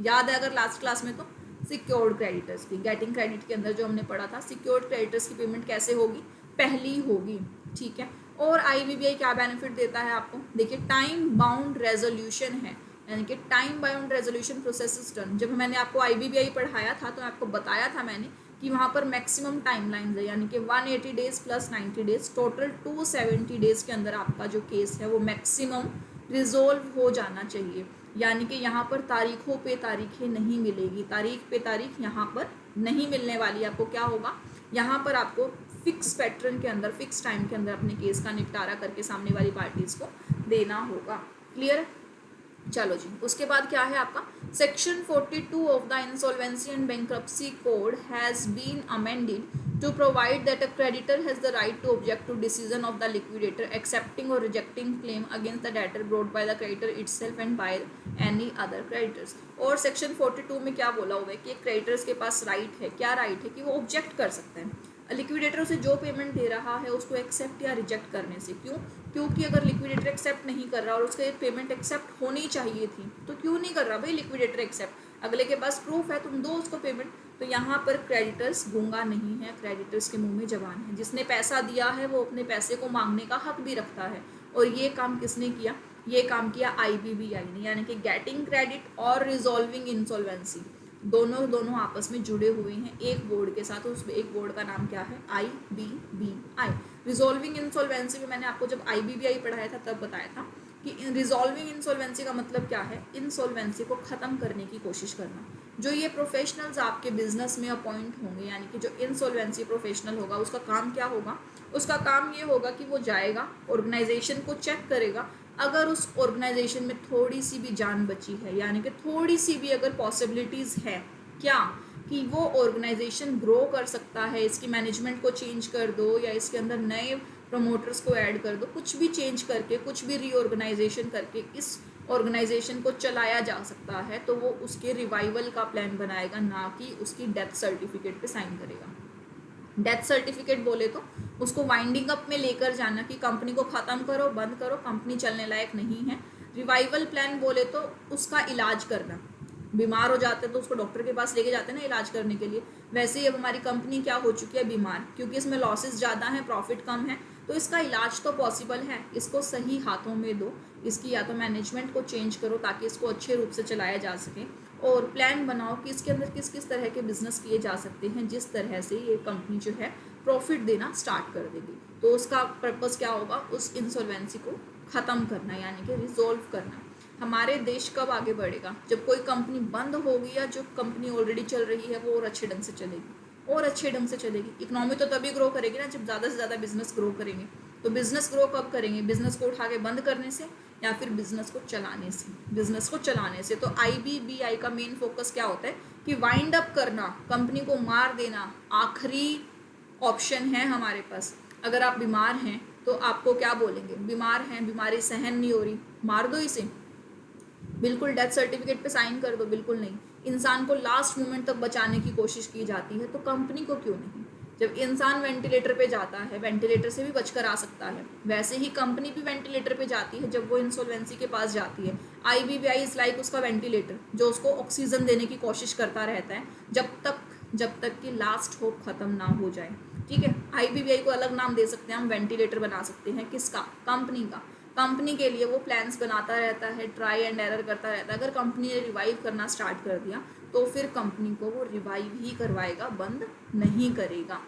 याद है अगर लास्ट क्लास में, तो सिक्योर्ड क्रेडिटर्स की। गेटिंग क्रेडिट के अंदर जो हमने पढ़ा था, सिक्योर्ड क्रेडिटर्स की पेमेंट कैसे होगी? पहली होगी। ठीक है, और IBBI क्या बेनिफिट देता है आपको? देखिए, टाइम बाउंड रेजोल्यूशन है, यानी कि time bound resolution process is done. जब मैंने आपको IBBI पढ़ाया था तो आपको बताया था मैंने कि वहाँ पर मैक्सिमम टाइमलाइंस है, यानी कि 180 days plus 90 days, total 270 days के अंदर आपका जो केस है वो मैक्सिमम रिजोल्व हो जाना चाहिए। यानी कि यहाँ पर तारीखों पे तारीखें नहीं मिलेगी, तारीख पे तारीख यहाँ पर नहीं मिलने वाली। आपको क्या होगा? यहाँ पर आपको फिक्स पैटर्न के अंदर, फिक्स टाइम के अंदर अपने केस का निपटारा करके सामने वाली पार्टीज को देना होगा। क्लियर? चलो जी, उसके बाद क्या है आपका? Section 42 of the insolvency and bankruptcy code has been amended to provide that a creditor has the right to object to decision of the liquidator accepting or rejecting claim against the debtor brought by the creditor itself and by any other creditors। और section 42 में क्या बोला हुआ है कि creditors के पास right है। क्या राइट है? कि वो ऑब्जेक्ट कर सकते हैं लिक्विडेटर से जो पेमेंट दे रहा है उसको एक्सेप्ट या रिजेक्ट करने से। क्यों? क्योंकि अगर लिक्विडेटर एक्सेप्ट नहीं कर रहा और उसका पेमेंट एक्सेप्ट होनी चाहिए थी, तो क्यों नहीं कर रहा भाई लिक्विडेटर एक्सेप्ट? अगले के पास प्रूफ है, तुम दो उसको पेमेंट। तो यहाँ पर क्रेडिटर्स गूंगा नहीं है, क्रेडिटर्स के मुंह में जबान है। जिसने पैसा दिया है वो अपने पैसे को मांगने का हक भी रखता है, और ये काम किसने किया? ये काम किया IBBI ने, यानी कि गेटिंग क्रेडिट और रिजॉल्विंग इंसॉल्वेंसी दोनों आपस में जुड़े हुए हैं एक बोर्ड के साथ। उस एक बोर्ड का नाम क्या है? IBBI। रिजॉल्विंग इंसॉल्वेंसी में मैंने आपको जब IBBI पढ़ाया था तब बताया था कि रिजॉल्विंग इंसॉल्वेंसी का मतलब क्या है? इंसॉल्वेंसी को ख़त्म करने की कोशिश करना। जो ये प्रोफेशनल्स आपके बिजनेस में अपॉइंट होंगे, यानी कि जो इंसॉल्वेंसी प्रोफेशनल होगा, उसका काम क्या होगा? उसका काम ये होगा कि वो जाएगा, ऑर्गेनाइजेशन को चेक करेगा, अगर उस ऑर्गेनाइजेशन में थोड़ी सी भी जान बची है, यानी कि थोड़ी सी भी अगर पॉसिबिलिटीज़ है क्या कि वो ऑर्गेनाइजेशन ग्रो कर सकता है, इसकी मैनेजमेंट को चेंज कर दो या इसके अंदर नए प्रमोटर्स को ऐड कर दो, कुछ भी चेंज करके, कुछ भी रीऑर्गेनाइजेशन करके इस ऑर्गेनाइजेशन को चलाया जा सकता है, तो वो उसके रिवाइवल का प्लान बनाएगा, ना कि उसकी डेथ सर्टिफिकेट पे साइन करेगा। डेथ सर्टिफिकेट बोले तो उसको वाइंडिंग अप में लेकर जाना कि कंपनी को ख़त्म करो, बंद करो, कंपनी चलने लायक नहीं है। रिवाइवल प्लान बोले तो उसका इलाज करना, बीमार हो जाते हैं तो उसको डॉक्टर के पास लेके जाते हैं ना इलाज करने के लिए। वैसे ही अब हमारी कंपनी क्या हो चुकी है, बीमार, क्योंकि इसमें लॉसेस ज़्यादा हैं, प्रॉफिट कम है, तो इसका इलाज तो पॉसिबल है, इसको सही हाथों में दो, इसकी या तो मैनेजमेंट को चेंज करो ताकि इसको अच्छे रूप से चलाया जा सके, और प्लान बनाओ कि इसके अंदर किस किस तरह के बिजनेस किए जा सकते हैं जिस तरह से ये कंपनी जो है प्रॉफिट देना स्टार्ट कर देगी। तो उसका पर्पज़ क्या होगा, उस इंसॉल्वेंसी को ख़त्म करना, यानी कि रिजॉल्व करना। हमारे देश कब आगे बढ़ेगा, जब कोई कंपनी बंद होगी या जो कंपनी ऑलरेडी चल रही है वो और अच्छे ढंग से चलेगी, और अच्छे ढंग से चलेगी। इकोनॉमी तो तभी ग्रो करेगी ना जब ज़्यादा से ज़्यादा बिजनेस ग्रो करेंगे। तो बिजनेस ग्रो कब करेंगे, बिजनेस को उठा के बंद करने से या फिर बिजनेस को चलाने से, बिजनेस को चलाने से। तो IBBI का मेन फोकस क्या होता है कि वाइंड अप करना, कंपनी को मार देना आखिरी ऑप्शन है हमारे पास। अगर आप बीमार हैं तो आपको क्या बोलेंगे, बीमार हैं, बीमारी सहन नहीं हो रही, मार दो इसे, बिल्कुल डेथ सर्टिफिकेट पे साइन कर दो, बिल्कुल नहीं। इंसान को लास्ट मोमेंट तक बचाने की कोशिश की जाती है, तो कंपनी को क्यों नहीं। जब इंसान वेंटिलेटर पे जाता है, वेंटिलेटर से भी बचकर आ सकता है, वैसे ही कंपनी भी वेंटिलेटर पे जाती है जब वो इंसॉल्वेंसी के पास जाती है। IBBI इज लाइक उसका वेंटिलेटर जो उसको ऑक्सीजन देने की कोशिश करता रहता है जब तक कि लास्ट होप खत्म ना हो जाए। ठीक है, IBBI को अलग नाम दे सकते हैं हम, वेंटिलेटर बना सकते हैं, किसका, कंपनी का। कंपनी के लिए वो प्लान्स बनाता रहता है, ट्राई एंड एरर करता रहता है। अगर कंपनी ने रिवाइव करना स्टार्ट कर दिया तो फिर कंपनी को वो रिवाइव ही करवाएगा, बंद नहीं करेगा।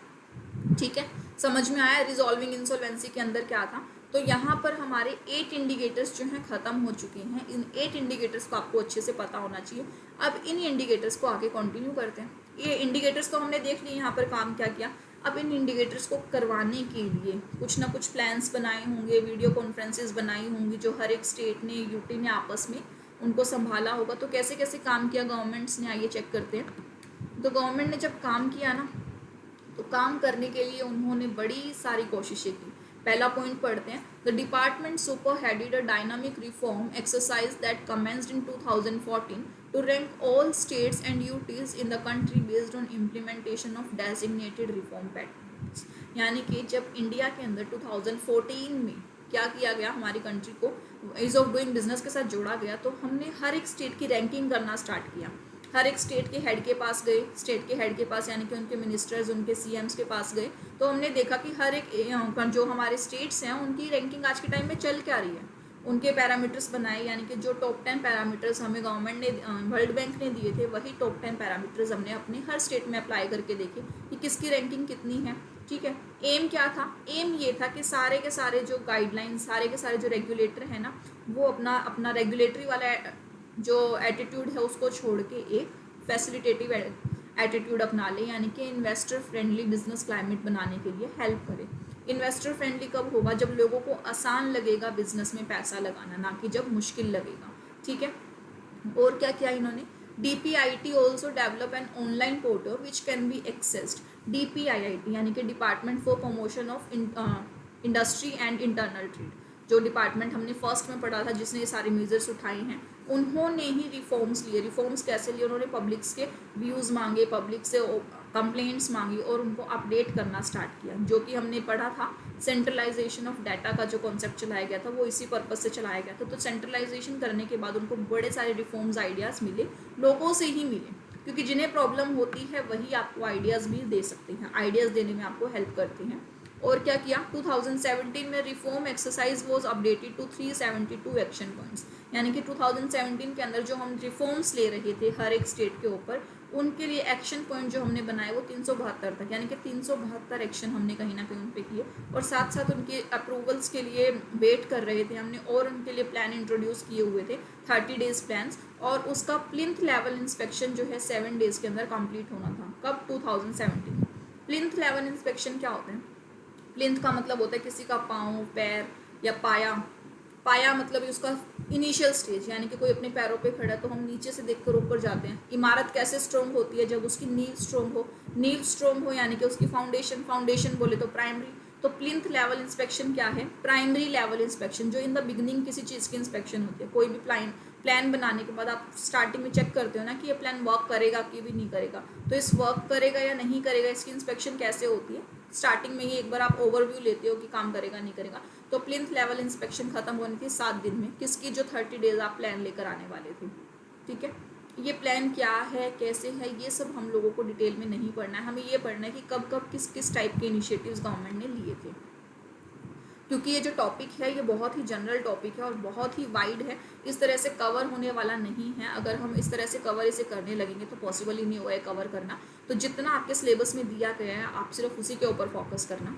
ठीक है, समझ में आया रिजॉल्विंग इंसॉल्वेंसी के अंदर क्या था। तो यहाँ पर हमारे 8 इंडिकेटर्स जो हैं ख़त्म हो चुके हैं। इन 8 इंडिकेटर्स को आपको अच्छे से पता होना चाहिए। अब इन इंडिकेटर्स को आगे कंटिन्यू करते हैं। ये इंडिकेटर्स तो हमने देख लिए यहाँ पर काम क्या किया। अब इन इंडिकेटर्स को करवाने के लिए कुछ ना कुछ प्लान्स बनाए होंगे, वीडियो कॉन्फ्रेंसेस बनाई होंगी जो हर एक स्टेट ने, यूटी ने आपस में उनको संभाला होगा। तो कैसे कैसे काम किया गवर्नमेंट्स ने, आइए चेक करते हैं। तो गवर्नमेंट ने जब काम किया ना, तो काम करने के लिए उन्होंने बड़ी सारी कोशिशें की। पहला पॉइंट पढ़ते हैं। The department spearheaded a dynamic reform exercise that commenced in 2014 to rank all states and UTs in the country based on implementation of designated reform patterns। यानी कि जब इंडिया के अंदर 2014 में क्या किया गया, हमारी कंट्री को ईज ऑफ डूइंग बिजनेस के साथ जोड़ा गया, तो हमने हर एक स्टेट की रैंकिंग करना स्टार्ट किया। हर एक स्टेट के हेड के पास गए, स्टेट के हेड के पास यानी कि उनके मिनिस्टर्स, उनके CMs के पास गए, तो हमने देखा कि हर एक जो हमारे स्टेट्स हैं उनकी रैंकिंग आज के टाइम में चल क्या रही है। उनके पैरामीटर्स बनाए, यानी कि जो टॉप 10 पैरामीटर्स हमें गवर्नमेंट ने, वर्ल्ड बैंक ने दिए थे, वही टॉप 10 पैरामीटर्स हमने अपने हर स्टेट में अप्लाई करके देखे कि किसकी रैंकिंग कितनी है। ठीक है, एम क्या था, एम ये था कि सारे के सारे जो गाइडलाइंस, सारे के सारे जो रेगुलेटर हैं ना, वो अपना अपना रेगुलेटरी वाला जो एटीट्यूड है उसको छोड़ के एक फैसिलिटेटिव एटीट्यूड अपना ले, यानी कि इन्वेस्टर फ्रेंडली बिजनेस क्लाइमेट बनाने के लिए हेल्प करे। इन्वेस्टर फ्रेंडली कब होगा, जब लोगों को आसान लगेगा बिजनेस में पैसा लगाना, ना कि जब मुश्किल लगेगा। ठीक है, और क्या किया इन्होंने, DPIIT also develop an online portal which can be accessed. DPIIT यानी कि department for promotion of industry and internal trade, जो डिपार्टमेंट हमने फर्स्ट में पढ़ा था जिसने ये सारे मेजर्स उठाए हैं, उन्होंने ही रिफॉर्म्स लिए। रिफॉर्म्स कैसे लिए, उन्होंने पब्लिक्स के व्यूज़ मांगे, पब्लिक से कंप्लेंट्स मांगी और उनको अपडेट करना स्टार्ट किया। जो कि हमने पढ़ा था सेंट्रलाइजेशन ऑफ डाटा का जो कॉन्सेप्ट चलाया गया था, वो इसी पर्पज से चलाया गया था। तो सेंट्रलाइजेशन करने के बाद उनको बड़े सारे रिफॉर्म्स आइडियाज़ मिले, लोगों से ही मिले, क्योंकि जिन्हें प्रॉब्लम होती है वही आपको आइडियाज़ भी दे सकते हैं, आइडियाज़ देने में आपको हेल्प करते हैं। और क्या किया, 2017 में reform exercise was updated to 372 action points, यानी कि 2017 के अंदर जो हम रिफॉर्म्स ले रहे थे हर एक स्टेट के ऊपर, उनके लिए एक्शन पॉइंट जो हमने बनाए वो 372 तक, यानी कि 372 एक्शन हमने कहीं ना कहीं उन पे किए, और साथ साथ उनके अप्रूवल्स के लिए वेट कर रहे थे हमने, और उनके लिए प्लान इंट्रोड्यूस किए हुए थे 30 डेज प्लान्स, और उसका प्लिंथ लेवल इंस्पेक्शन जो है 7 डेज के अंदर कंप्लीट होना था। कब, 2017। प्लिंथ लेवल इंस्पेक्शन क्या होता है, प्लिंथ का मतलब होता है किसी का पाँव, पैर या पाया। पाया मतलब उसका इनिशियल स्टेज, यानी कि कोई अपने पैरों पे खड़ा है तो हम नीचे से देखकर ऊपर जाते हैं। इमारत कैसे स्ट्रॉन्ग होती है, जब उसकी नींव स्ट्रॉन्ग हो। नींव स्ट्रॉन्ग हो यानी कि उसकी फाउंडेशन, फाउंडेशन बोले तो प्राइमरी, तो प्लिंथ लेवल इंस्पेक्शन क्या है? प्राइमरी लेवल इंस्पेक्शन, जो इन द बिगनिंग किसी चीज़ की इंस्पेक्शन होती है। कोई भी प्लान बनाने के बाद आप स्टार्टिंग में चेक करते हो ना कि ये प्लान वर्क करेगा कि भी नहीं करेगा, तो इस वर्क करेगा या नहीं करेगा इसकी इंस्पेक्शन कैसे होती है? स्टार्टिंग में ही एक बार आप ओवरव्यू लेते हो कि काम करेगा नहीं करेगा। तो प्लिंथ लेवल इंस्पेक्शन खत्म होनी थी 7 दिन में, किसकी? जो 30 डेज आप प्लान लेकर आने वाले थे। ठीक है, ये प्लान क्या है, कैसे है, ये सब हम लोगों को डिटेल में नहीं पढ़ना है। हमें ये पढ़ना है कि कब कब किस किस टाइप के इनिशिएटिव्स गवर्नमेंट ने लिए थे, क्योंकि ये जो टॉपिक है ये बहुत ही जनरल टॉपिक है और बहुत ही वाइड है, इस तरह से कवर होने वाला नहीं है। अगर हम इस तरह से कवर इसे करने लगेंगे तो पॉसिबल ही नहीं होगा कवर करना। तो जितना आपके सिलेबस में दिया गया है आप सिर्फ उसी के ऊपर फोकस करना।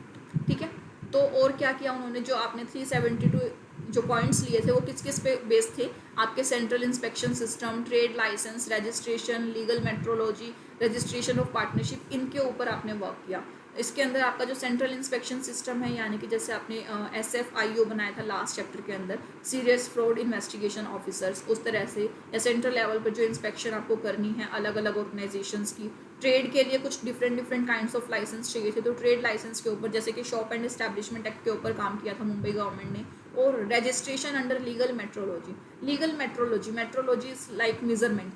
ठीक है, तो और क्या किया उन्होंने? जो आपने 372 जो पॉइंट्स लिए थे वो किस किस पे बेस थे? आपके central inspection system, trade licence, registration, legal metrology, registration of partnership, इनके ऊपर आपने वर्क किया। इसके अंदर आपका जो सेंट्रल इंस्पेक्शन सिस्टम है, यानी कि जैसे आपने SFIO बनाया था लास्ट चैप्टर के अंदर, सीरियस फ्रॉड इन्वेस्टिगेशन ऑफिसर्स, उस तरह से, या सेंट्रल लेवल पर जो इंस्पेक्शन आपको करनी है अलग अलग ऑर्गेनाइजेशंस की। ट्रेड के लिए कुछ डिफरेंट काइंड्स ऑफ लाइसेंस चाहिए थे, तो ट्रेड लाइसेंस के ऊपर जैसे कि शॉप एंड एस्टैब्लिशमेंट एक्ट के ऊपर काम किया था मुंबई गवर्नमेंट ने। और registration under legal metrology is like measurement,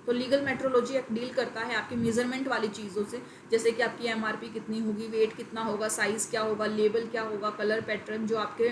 तो लीगल मेट्रोलॉजी डील करता है आपकी मेजरमेंट वाली चीज़ों से, जैसे कि आपकी MRP कितनी होगी, वेट कितना होगा, साइज़ क्या होगा, लेबल क्या होगा, कलर पैटर्न, जो आपके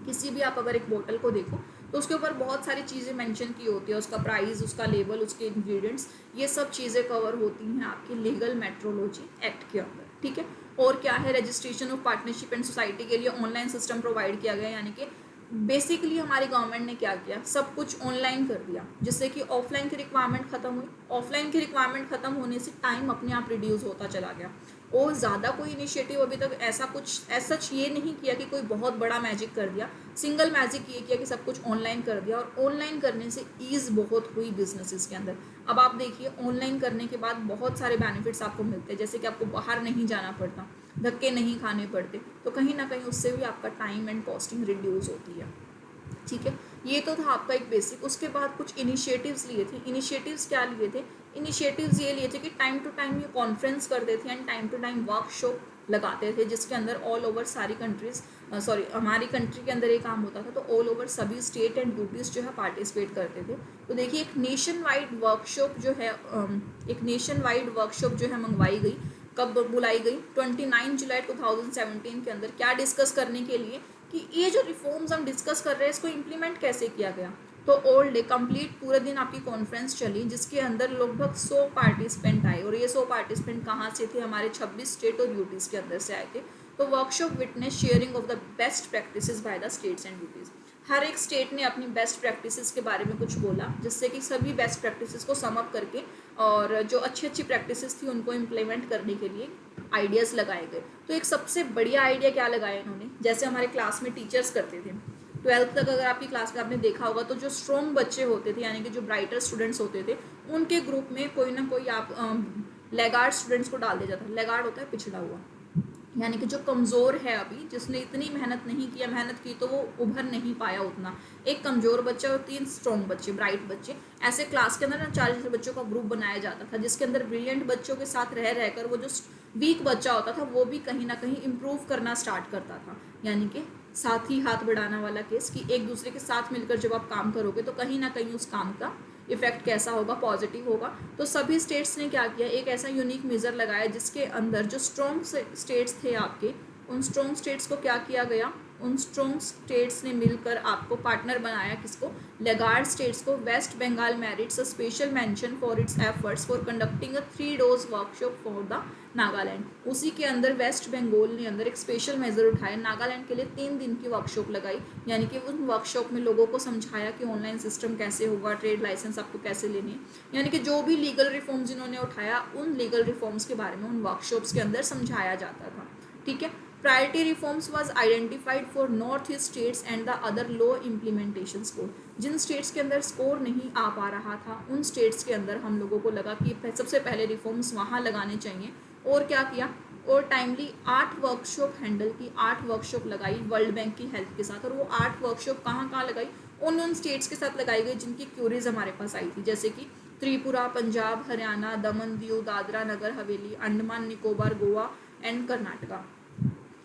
किसी भी आप अगर एक बोतल को देखो तो उसके ऊपर बहुत सारी चीज़ें मेंशन की होती है, उसका प्राइस, उसका लेबल, उसके इंग्रेडिएंट्स, ये सब चीज़ें कवर होती हैं आपकी लीगल मेट्रोलॉजी एक्ट के अंदर। ठीक है, और क्या है? Registration of partnership and society के लिए ऑनलाइन सिस्टम प्रोवाइड किया गया, यानी कि बेसिकली हमारी गवर्नमेंट ने क्या किया, सब कुछ ऑनलाइन कर दिया, जिससे कि ऑफलाइन की रिक्वायरमेंट खत्म हुई। ऑफलाइन की रिक्वायरमेंट खत्म होने से टाइम अपने आप रिड्यूस होता चला गया। और ज़्यादा कोई इनिशिएटिव अभी तक ऐसा कुछ सच ये नहीं किया कि कोई बहुत बड़ा मैजिक कर दिया। सिंगल मैजिक ये किया कि सब कुछ ऑनलाइन कर दिया, और ऑनलाइन करने से ईज़ बहुत हुई बिजनेसेस के अंदर। अब आप देखिए ऑनलाइन करने के बाद बहुत सारे बेनिफिट्स आपको मिलते हैं, जैसे कि आपको बाहर नहीं जाना पड़ता, धक्के नहीं खाने पड़ते, तो कहीं ना कहीं उससे भी आपका टाइम एंड कॉस्टिंग रिड्यूस होती है। ठीक है, ये तो था आपका एक बेसिक। उसके बाद कुछ इनिशिएटिव्स लिए थे। इनिशिएटिव्स क्या लिए थे? इनिशिएटिव्स ये लिए थे कि टाइम टू टाइम ये कॉन्फ्रेंस करते थे and time to time workshop लगाते थे, जिसके अंदर ऑल ओवर सारी कंट्रीज, हमारी कंट्री के अंदर ये काम होता था, तो ऑल ओवर सभी स्टेट एंड यूटीज जो है पार्टिसिपेट करते थे। तो देखिए एक नेशन वाइड वर्कशॉप जो है मंगवाई गई। कब बुलाई गई? 29 जुलाई 2017 के अंदर। क्या डिस्कस करने के लिए कि ये जो रिफॉर्म्स हम डिस्कस कर रहे हैं इसको इम्प्लीमेंट कैसे किया गया। तो ऑल डे कंप्लीट पूरे दिन आपकी कॉन्फ्रेंस चली, जिसके अंदर लगभग 100 पार्टिसिपेंट आए, और ये 100 पार्टिसिपेंट कहाँ से थे? हमारे 26 स्टेट और यूटीज़ के अंदर से आए थे। तो workshop witness sharing of the best practices by the states and UTs. हर एक स्टेट ने अपनी बेस्ट प्रैक्टिसेस के बारे में कुछ बोला, जिससे कि सभी बेस्ट प्रैक्टिसेस को सम अप करके और जो अच्छी अच्छी प्रैक्टिसेस थी उनको इम्प्लीमेंट करने के लिए आइडियाज़ लगाए गए। तो एक सबसे बढ़िया आइडिया क्या लगाया इन्होंने? जैसे हमारे क्लास में टीचर्स करते थे, 12th तक अगर आपकी क्लास में आपने देखा होगा, तो जो स्ट्रॉन्ग बच्चे होते थे, यानी कि जो ब्राइटर स्टूडेंट्स होते थे, उनके ग्रुप में कोई ना कोई आप लेगार्ड स्टूडेंट्स को डाल दिया जाता है। लेगार्ड होता है पिछड़ा हुआ, यानी कि जो कमज़ोर है, अभी जिसने इतनी मेहनत नहीं किया, मेहनत की तो वो उभर नहीं पाया उतना। एक कमज़ोर बच्चा और 3 स्ट्रॉन्ग बच्चे, ब्राइट बच्चे, ऐसे क्लास के अंदर ना 40 बच्चों का ग्रुप बनाया जाता था, जिसके अंदर ब्रिलियंट बच्चों के साथ रहकर वो जो वीक बच्चा होता था वो भी कहीं ना कहीं इम्प्रूव करना स्टार्ट करता था। यानी कि साथ ही हाथ बढ़ाना वाला केस, कि एक दूसरे के साथ मिलकर जब आप काम करोगे तो कहीं ना कहीं उस काम का इफेक्ट कैसा होगा? पॉजिटिव होगा। तो सभी स्टेट्स ने क्या किया? एक ऐसा यूनिक मेजर लगाया जिसके अंदर जो स्ट्रॉन्ग स्टेट्स थे आपके, उन स्ट्रॉन्ग स्टेट्स को क्या किया गया? उन स्ट्रॉन्ग स्टेट्स ने मिलकर आपको पार्टनर बनाया। किसको? लेगार्ड स्टेट्स को। West Bengal merits a special mention for its efforts for conducting a 3 days workshop for the Nagaland. उसी के अंदर वेस्ट बंगाल ने अंदर एक स्पेशल मेजर उठाया, नागालैंड के लिए 3 दिन की वर्कशॉप लगाई, यानी कि उन वर्कशॉप में लोगों को समझाया कि ऑनलाइन सिस्टम कैसे होगा, ट्रेड लाइसेंस आपको कैसे लेनी है, यानी कि जो भी लीगल रिफॉर्म्स इन्होंने उठाया उन लीगल रिफॉर्म्स के बारे में उन वर्कशॉप्स के अंदर समझाया जाता था। ठीक है, priority reforms was identified for north east states and the other low implementation score. जिन स्टेट्स के अंदर स्कोर नहीं आ पा रहा था उन स्टेट्स के अंदर हम लोगों को लगा कि सबसे पहले रिफॉर्म्स वहाँ लगाने चाहिए। और क्या किया? और टाइमली 8 वर्कशॉप हैंडल की, 8 वर्कशॉप लगाई वर्ल्ड बैंक की हेल्प के साथ। और वो 8 वर्कशॉप कहाँ कहाँ लगाई? उन स्टेट्स के साथ लगाई गई जिनकी क्यूरीज हमारे पास आई थी, जैसे कि त्रिपुरा, पंजाब, हरियाणा, दमन, दीव, दादरा नगर हवेली, अंडमान निकोबार, गोवा एंड कर्नाटका।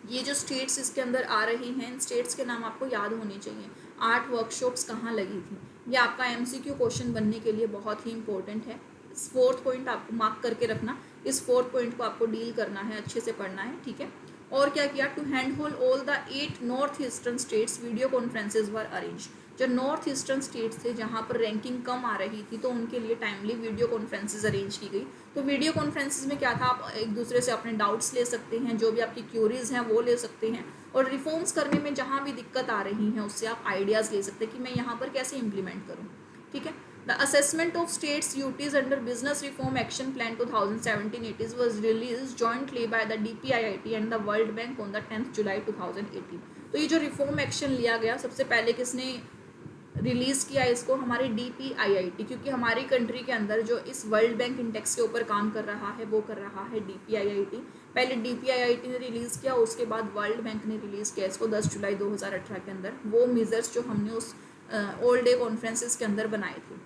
ये जो स्टेट्स इसके अंदर आ रही हैं, इन स्टेट्स के नाम आपको याद होने चाहिए। 8 वर्कशॉप्स कहाँ लगी थी, ये आपका एमसीक्यू क्वेश्चन बनने के लिए बहुत ही इंपॉर्टेंट है। इस 4th पॉइंट आपको मार्क करके रखना, इस 4th पॉइंट को आपको डील करना है, अच्छे से पढ़ना है, ठीक है। और क्या किया, to hand hold all the 8 north eastern states video conferences were arrange. जो नॉर्थ ईस्टर्न स्टेट्स थे जहाँ पर रैंकिंग कम आ रही थी, तो उनके लिए टाइमली वीडियो कॉन्फ्रेंसेज अरेंज की गई। तो वीडियो कॉन्फ्रेंसेज में क्या था, आप एक दूसरे से अपने डाउट्स ले सकते हैं, जो भी आपकी क्यूरीज हैं वो ले सकते हैं, और रिफॉर्म्स करने में जहाँ भी दिक्कत आ रही है उससे आप आइडियाज़ ले सकते हैं कि मैं यहाँ पर कैसे इम्प्लीमेंट करूँ, ठीक है। The assessment of states UTs under business reform action plan 2017-18 was released jointly by the DPIIT and the World Bank on the 10th July 2018। तो ये जो रिफॉर्म एक्शन लिया गया, सबसे पहले किसने रिलीज़ किया इसको, हमारे DPIIT, क्योंकि हमारी कंट्री के अंदर जो इस वर्ल्ड बैंक इंडेक्स के ऊपर काम कर रहा है वो कर रहा है DPIIT। पहले DPIIT ने रिलीज़ किया, उसके बाद वर्ल्ड बैंक ने रिलीज़ किया इसको 10 जुलाई 2018 के अंदर, वो मेजर्स जो हमने उस ऑल डे कॉन्फ्रेंसेस के अंदर बनाए थे,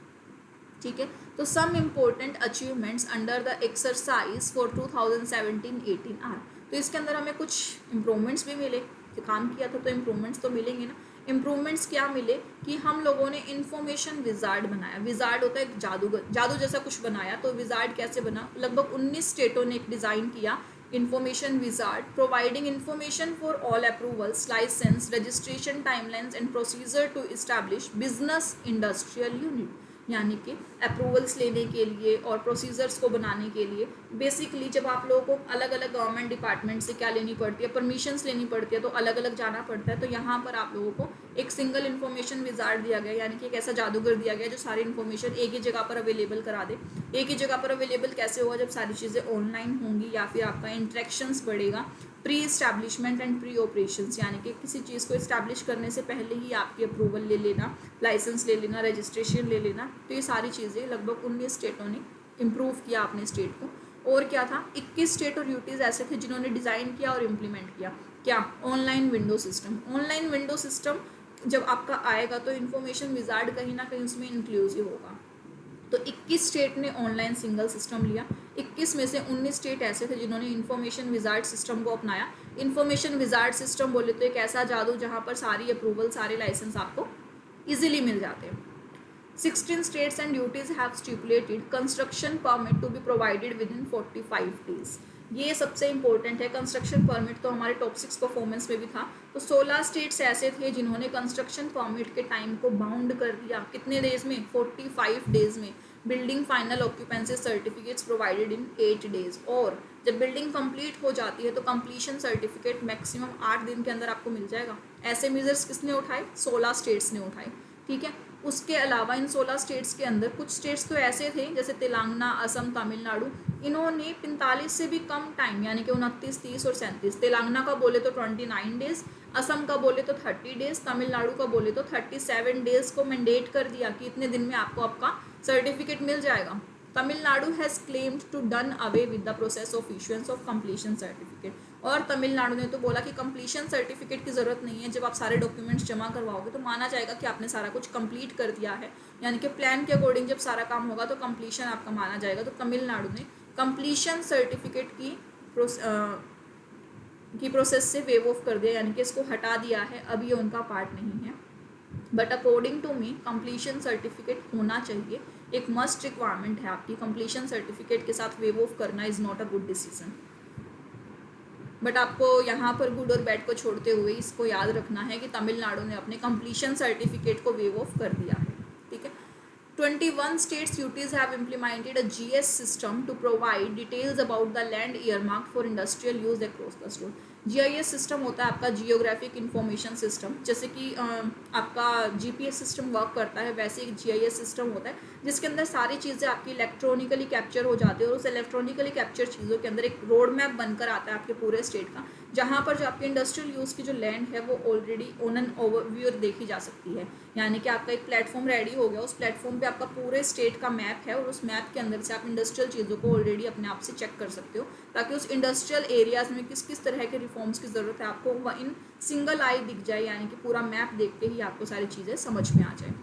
ठीक है। तो some important achievements under the exercise for 2017-18 are. तो इसके अंदर हमें कुछ इम्प्रूवमेंट्स भी मिले, काम किया था तो इम्प्रूवमेंट्स तो मिलेंगे ना। इम्प्रूवमेंट्स क्या मिले कि हम लोगों ने इन्फॉर्मेशन विजार्ड बनाया। विजार्ड होता है एक जादूगर, जादू जैसा कुछ बनाया। तो विजार्ड कैसे बना, लगभग 19 स्टेटों ने एक डिज़ाइन किया information wizard, providing information for all approvals, licences, registrations, timelines and procedure to establish business industrial unit. यानी कि अप्रूवल्स लेने के लिए और प्रोसीजर्स को बनाने के लिए, बेसिकली जब आप लोगों को अलग अलग गवर्नमेंट डिपार्टमेंट से क्या लेनी पड़ती है, परमिशंस लेनी पड़ती है, तो अलग अलग जाना पड़ता है। तो यहाँ पर आप लोगों को एक सिंगल इन्फॉर्मेशन विजार्ड दिया गया, यानी कि एक ऐसा जादूगर दिया गया जो सारी इन्फॉर्मेशन एक ही जगह पर अवेलेबल करा दे। एक ही जगह पर अवेलेबल कैसे होगा, जब सारी चीज़ें ऑनलाइन होंगी या फिर आपका इंट्रैक्शंस बढ़ेगा। Pre establishment and pre operations, यानी कि किसी चीज़ को इस्टेब्लिश करने से पहले ही आपकी अप्रूवल ले लेना, लाइसेंस ले लेना, रजिस्ट्रेशन ले लेना। तो ये सारी चीज़ें लगभग 19 स्टेटों ने इम्प्रूव किया अपने स्टेट को। और क्या था, 21 स्टेट और यूटीज़ ऐसे थे जिन्होंने डिज़ाइन किया और इम्प्लीमेंट किया। क्या, online window system. Online window system जब आपका आएगा तो इन्फॉर्मेशन विजार्ड कहीं ना कहीं उसमें इंक्लूसिव होगा। तो 21 स्टेट ने ऑनलाइन सिंगल सिस्टम लिया। 21 में से 19 स्टेट ऐसे थे जिन्होंने इन्फॉर्मेशन विजार्ड सिस्टम को अपनाया। इन्फॉर्मेशन विजार्ड सिस्टम बोले तो एक ऐसा जादू जहाँ पर सारी अप्रूवल, सारे लाइसेंस आपको इजीली मिल जाते हैं। 16 states and UTs have stipulated construction permit to be provided within 45 days। ये सबसे इंपॉर्टेंट है। कंस्ट्रक्शन परमिट तो हमारे टॉप 6 परफॉर्मेंस में भी था। तो 16 स्टेट्स ऐसे थे जिन्होंने कंस्ट्रक्शन परमिट के टाइम को बाउंड कर दिया। कितने डेज में, 45 डेज में। Building final occupancy certificates provided in 8 days. और जब बिल्डिंग कंप्लीट हो जाती है तो कंप्लीशन सर्टिफिकेट मैक्सिमम 8 दिन के अंदर आपको मिल जाएगा। ऐसे मेजर्स किसने उठाए, 16 स्टेट्स ने उठाए, ठीक है। उसके अलावा इन 16 स्टेट्स के अंदर कुछ स्टेट्स तो ऐसे थे जैसे तेलंगाना, असम, तमिलनाडु, इन्होंने 45 से भी कम टाइम, यानी कि 29, 30 और 37। तेलंगाना का बोले तो 29 डेज, असम का बोले तो 30 डेज, तमिलनाडु का बोले तो 37 डेज को मैंडेट कर दिया कि इतने दिन में आपको आपका सर्टिफिकेट मिल जाएगा। Tamil Nadu has claimed to done away with the process of issuance of completion certificate. और तमिलनाडु ने तो बोला कि कंप्लीशन सर्टिफिकेट की ज़रूरत नहीं है, जब आप सारे डॉक्यूमेंट्स जमा करवाओगे तो माना जाएगा कि आपने सारा कुछ कंप्लीट कर दिया है, यानी कि प्लान के अकॉर्डिंग जब सारा काम होगा तो कंप्लीशन आपका माना जाएगा। तो तमिलनाडु ने कंप्लीशन सर्टिफिकेट की प्रोसेस से वेव ऑफ कर दिया, यानी कि इसको हटा दिया है, अब ये उनका पार्ट नहीं है। But according to me completion certificate होना चाहिए, एक मस्ट रिक्वायरमेंट है आपकी। कंप्लीशन सर्टिफिकेट के साथ वेव ऑफ करना is not a good decision. But आपको यहाँ पर गुड और बैड को छोड़ते हुए इसको याद रखना है कि तमिलनाडु ने अपने कंप्लीशन सर्टिफिकेट को वेव ऑफ कर दिया है, ठीक है। 21 states UTs have implemented a GS system to provide details about the land earmarked for industrial use across the state। GIS system होता है आपका जियोग्राफिक इंफॉर्मेशन सिस्टम। जैसे कि आपका GPS सिस्टम वर्क करता है, वैसे एक GIS सिस्टम होता है जिसके अंदर सारी चीज़ें आपकी इलेक्ट्रॉनिकली कैप्चर हो जाती है। और उस इलेक्ट्रॉनिकली कैप्चर चीज़ों के अंदर एक रोड मैप बनकर आता है आपके पूरे स्टेट का, जहाँ पर जो आपकी इंडस्ट्रियल यूज़ की जो लैंड है वो ऑलरेडी ऑन एन ओवरव्यू देखी जा सकती है। यानी कि आपका एक प्लेटफॉर्म रेडी हो गया, उस प्लेटफॉर्म पे आपका पूरे स्टेट का मैप है और उस मैप के अंदर से आप इंडस्ट्रियल चीज़ों को ऑलरेडी अपने आप से चेक कर सकते हो, ताकि उस इंडस्ट्रियल एरियाज़ में किस किस तरह के रिफॉर्म्स की ज़रूरत है आपको वह इन सिंगल आई दिख जाए, यानी कि पूरा मैप देखते ही आपको सारी चीज़ें समझ में आ जाए,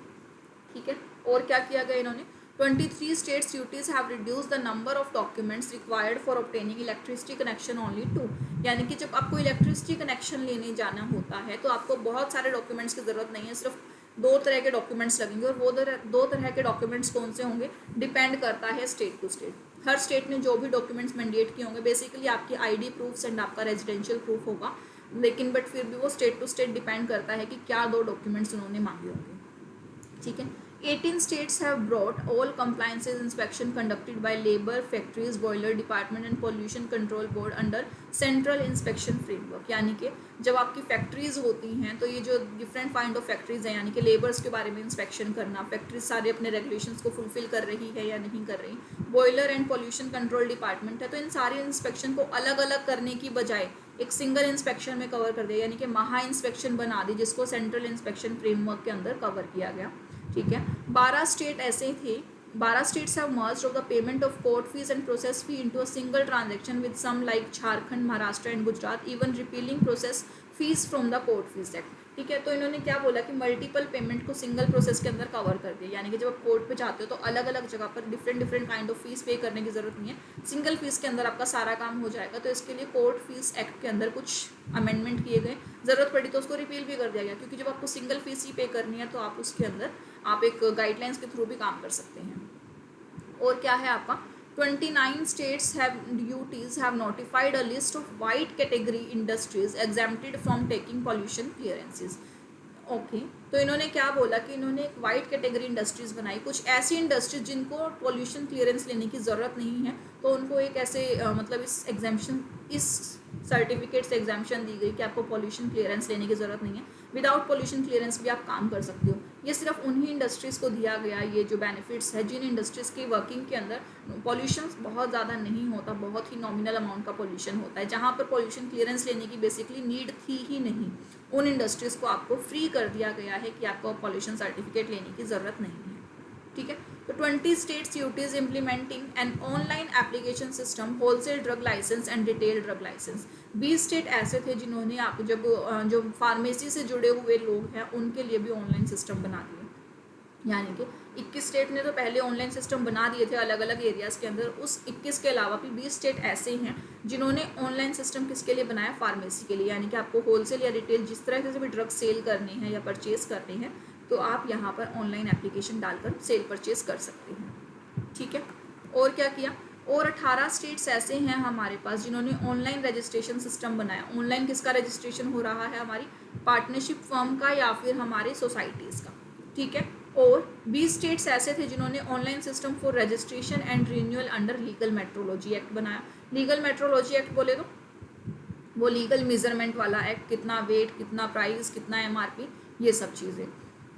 ठीक है। और क्या किया गया इन्होंने, 23 states UTs have reduced the number of documents required for obtaining electricity connection only to, यानी कि जब आपको इलेक्ट्रिसिटी कनेक्शन लेने जाना होता है तो आपको बहुत सारे डॉक्यूमेंट्स की ज़रूरत नहीं है, सिर्फ 2 तरह के डॉक्यूमेंट्स लगेंगे। और वो 2 तरह के डॉक्यूमेंट्स कौन से होंगे, डिपेंड करता है स्टेट टू स्टेट। हर स्टेट ने जो भी डॉक्यूमेंट्स मैंडेट किए होंगे बेसिकली आपकी ID प्रूफ्स एंड आपका रेजिडेंशियल प्रूफ होगा, लेकिन बट फिर भी वो स्टेट टू स्टेट डिपेंड करता है कि क्या 2 डॉक्यूमेंट्स उन्होंने मांगे होंगे। ठीक है। 18 states have brought all compliances inspection conducted by labor, factories, boiler department and pollution control board under central inspection framework, यानी कि जब आपकी फैक्ट्रीज होती हैं तो ये जो डिफरेंट काइंड ऑफ फैक्ट्रीज हैं, यानी कि लेबर्स के बारे में इंस्पेक्शन करना, फैक्ट्रीज सारे अपने रेगुलेशंस को फुलफिल कर रही है या नहीं कर रही, boiler and pollution control department है, तो इन सारे इंस्पेक्शन को अलग अलग करने की बजाय एक सिंगल इंस्पेक्शन में कवर कर दिया, यानी कि महा इंस्पेक्शन बना दी, जिसको सेंट्रल इंस्पेक्शन फ्रेमवर्क के अंदर कवर किया गया। ठीक है। 12 स्टेट ऐसे थे, 12 states have merged of the payment of court fees and process fee into a single transaction with some like Jharkhand, Maharashtra and Gujarat even repealing process fees from the court fees act। ठीक है। तो इन्होंने क्या बोला कि multiple payment को single process के अंदर कवर कर दिया, यानी कि जब आप कोर्ट पे जाते हो तो अलग अलग जगह पर डिफरेंट काइंड ऑफ फीस पे करने की ज़रूरत नहीं है, सिंगल फीस के अंदर आपका सारा काम हो जाएगा। तो इसके लिए कोर्ट फीस एक्ट के अंदर कुछ अमेंडमेंट किए गए, ज़रूरत पड़ी तो उसको रिपील भी कर दिया गया, क्योंकि जब आपको सिंगल फीस ही पे करनी है तो आप उसके अंदर आप एक गाइडलाइंस के थ्रू भी काम कर सकते हैं। और क्या है आपका 29 states have UTs have notified a list of white category industries exempted from taking pollution clearances। Okay तो इन्होंने क्या बोला कि इन्होंने एक वाइट कैटेगरी इंडस्ट्रीज़ बनाई, कुछ ऐसी इंडस्ट्रीज जिनको पोल्यूशन क्लियरेंस लेने की ज़रूरत नहीं है, तो उनको एक ऐसे मतलब इस सर्टिफिकेट से एग्जाम्पशन दी गई कि आपको पोल्यूशन क्लियरेंस लेने की ज़रूरत नहीं है, विदाउट पोल्यूशन क्लियरेंस भी आप काम कर सकते हो। ये सिर्फ उन्हीं इंडस्ट्रीज़ को दिया गया ये जो बेनिफिट्स है जिन इंडस्ट्रीज़ की वर्किंग के अंदर पोल्यूशन बहुत ज़्यादा नहीं होता, बहुत ही नॉमिनल अमाउंट का पोल्यूशन होता है, जहाँ पर पोल्यूशन क्लियरेंस लेने की बेसिकली नीड थी ही नहीं, उन इंडस्ट्रीज़ को आपको फ्री कर दिया गया है कि आपको पोल्यूशन सर्टिफिकेट लेने की ज़रूरत नहीं है। ठीक है। तो 20 states UTs implementing an online application system, wholesale drug license and retail drug license। 20 state ऐसे थे जिन्होंने आप जब जो फार्मेसी से जुड़े हुए लोग हैं उनके लिए भी ऑनलाइन सिस्टम बना दिए, यानी कि 21 स्टेट ने तो पहले ऑनलाइन सिस्टम बना दिए थे अलग अलग एरियाज़ के अंदर, उस 21 के अलावा भी 20 स्टेट ऐसे हैं जिन्होंने ऑनलाइन सिस्टम किसके लिए बनाया, फार्मेसी के लिए, यानी कि आपको होलसेल या रिटेल जिस तरह से भी ड्रग सेल करने हैं या परचेज करने हैं तो आप यहाँ पर ऑनलाइन एप्लीकेशन डालकर सेल परचेज कर सकते हैं। ठीक है। और क्या किया, और 18 स्टेट्स ऐसे हैं हमारे पास जिन्होंने ऑनलाइन रजिस्ट्रेशन सिस्टम बनाया। ऑनलाइन किसका रजिस्ट्रेशन हो रहा है, हमारी पार्टनरशिप फर्म का या फिर हमारे सोसाइटीज़ का। ठीक है। और 20 स्टेट्स ऐसे थे जिन्होंने online system for registration and renewal under legal metrology act बनाया। लीगल मेट्रोलॉजी एक्ट बोले तो वो लीगल मेजरमेंट वाला एक्ट, कितना वेट, कितना प्राइस, कितना MRP, ये सब चीज़ें।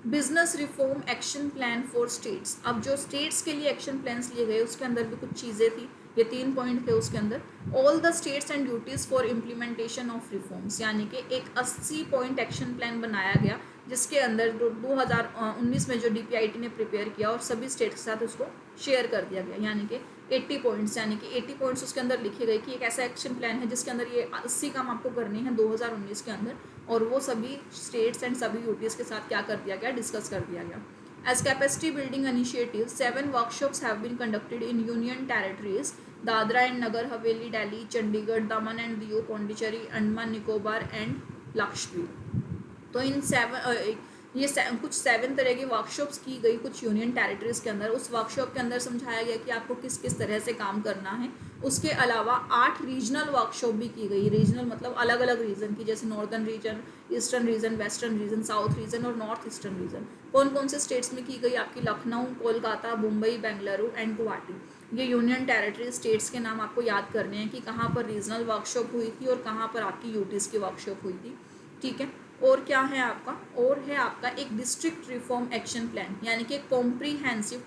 Business reform action plan for states, अब जो स्टेट्स के लिए एक्शन प्लान्स लिए गए उसके अंदर भी कुछ चीज़ें थी, ये 3 पॉइंट थे उसके अंदर। All the states and duties for implementation of reforms, यानी कि एक 80 पॉइंट एक्शन प्लान बनाया गया जिसके अंदर 2019 में जो DPIT ने प्रिपेयर किया और सभी स्टेट के साथ उसको शेयर कर दिया गया, यानी कि 80 पॉइंट्स, यानी कि 80 पॉइंट्स उसके अंदर लिखे गए कि एक ऐसा एक्शन प्लान है जिसके अंदर ये 80 काम आपको करने हैं 2019 के अंदर, और वो सभी स्टेट्स एंड सभी UTs के साथ क्या कर दिया गया, डिस्कस कर दिया गया। As capacity building initiative 7 workshops have been conducted in union territories Dadra and Nagar Haveli, Delhi, Chandigarh, Daman and Diu, Pondicherry, Andaman Nicobar and Lakshadweep. तो इन कुछ 7 तरह की वर्कशॉप्स की गई कुछ यूनियन टेरिटरीज़ के अंदर। उस वर्कशॉप के अंदर समझाया गया कि आपको किस किस तरह से काम करना है। उसके अलावा 8 रीजनल वर्कशॉप भी की गई, रीजनल मतलब अलग अलग रीजन की, जैसे northern region, eastern region, western region, south region और नॉर्थ ईस्टर्न रीजन। कौन कौन से स्टेट्स में की गई, आपकी लखनऊ, कोलकाता, मुंबई, बेंगलुरु एंड गुवाहाटी। ये यूनियन टेरिटरी स्टेट्स के नाम आपको याद करने हैं कि कहाँ पर रीजनल वर्कशॉप हुई थी और कहाँ पर आपकी UTs की वर्कशॉप हुई थी। ठीक है। और क्या है आपका, और है आपका एक डिस्ट्रिक्ट रिफॉर्म एक्शन प्लान, यानी कि comprehensive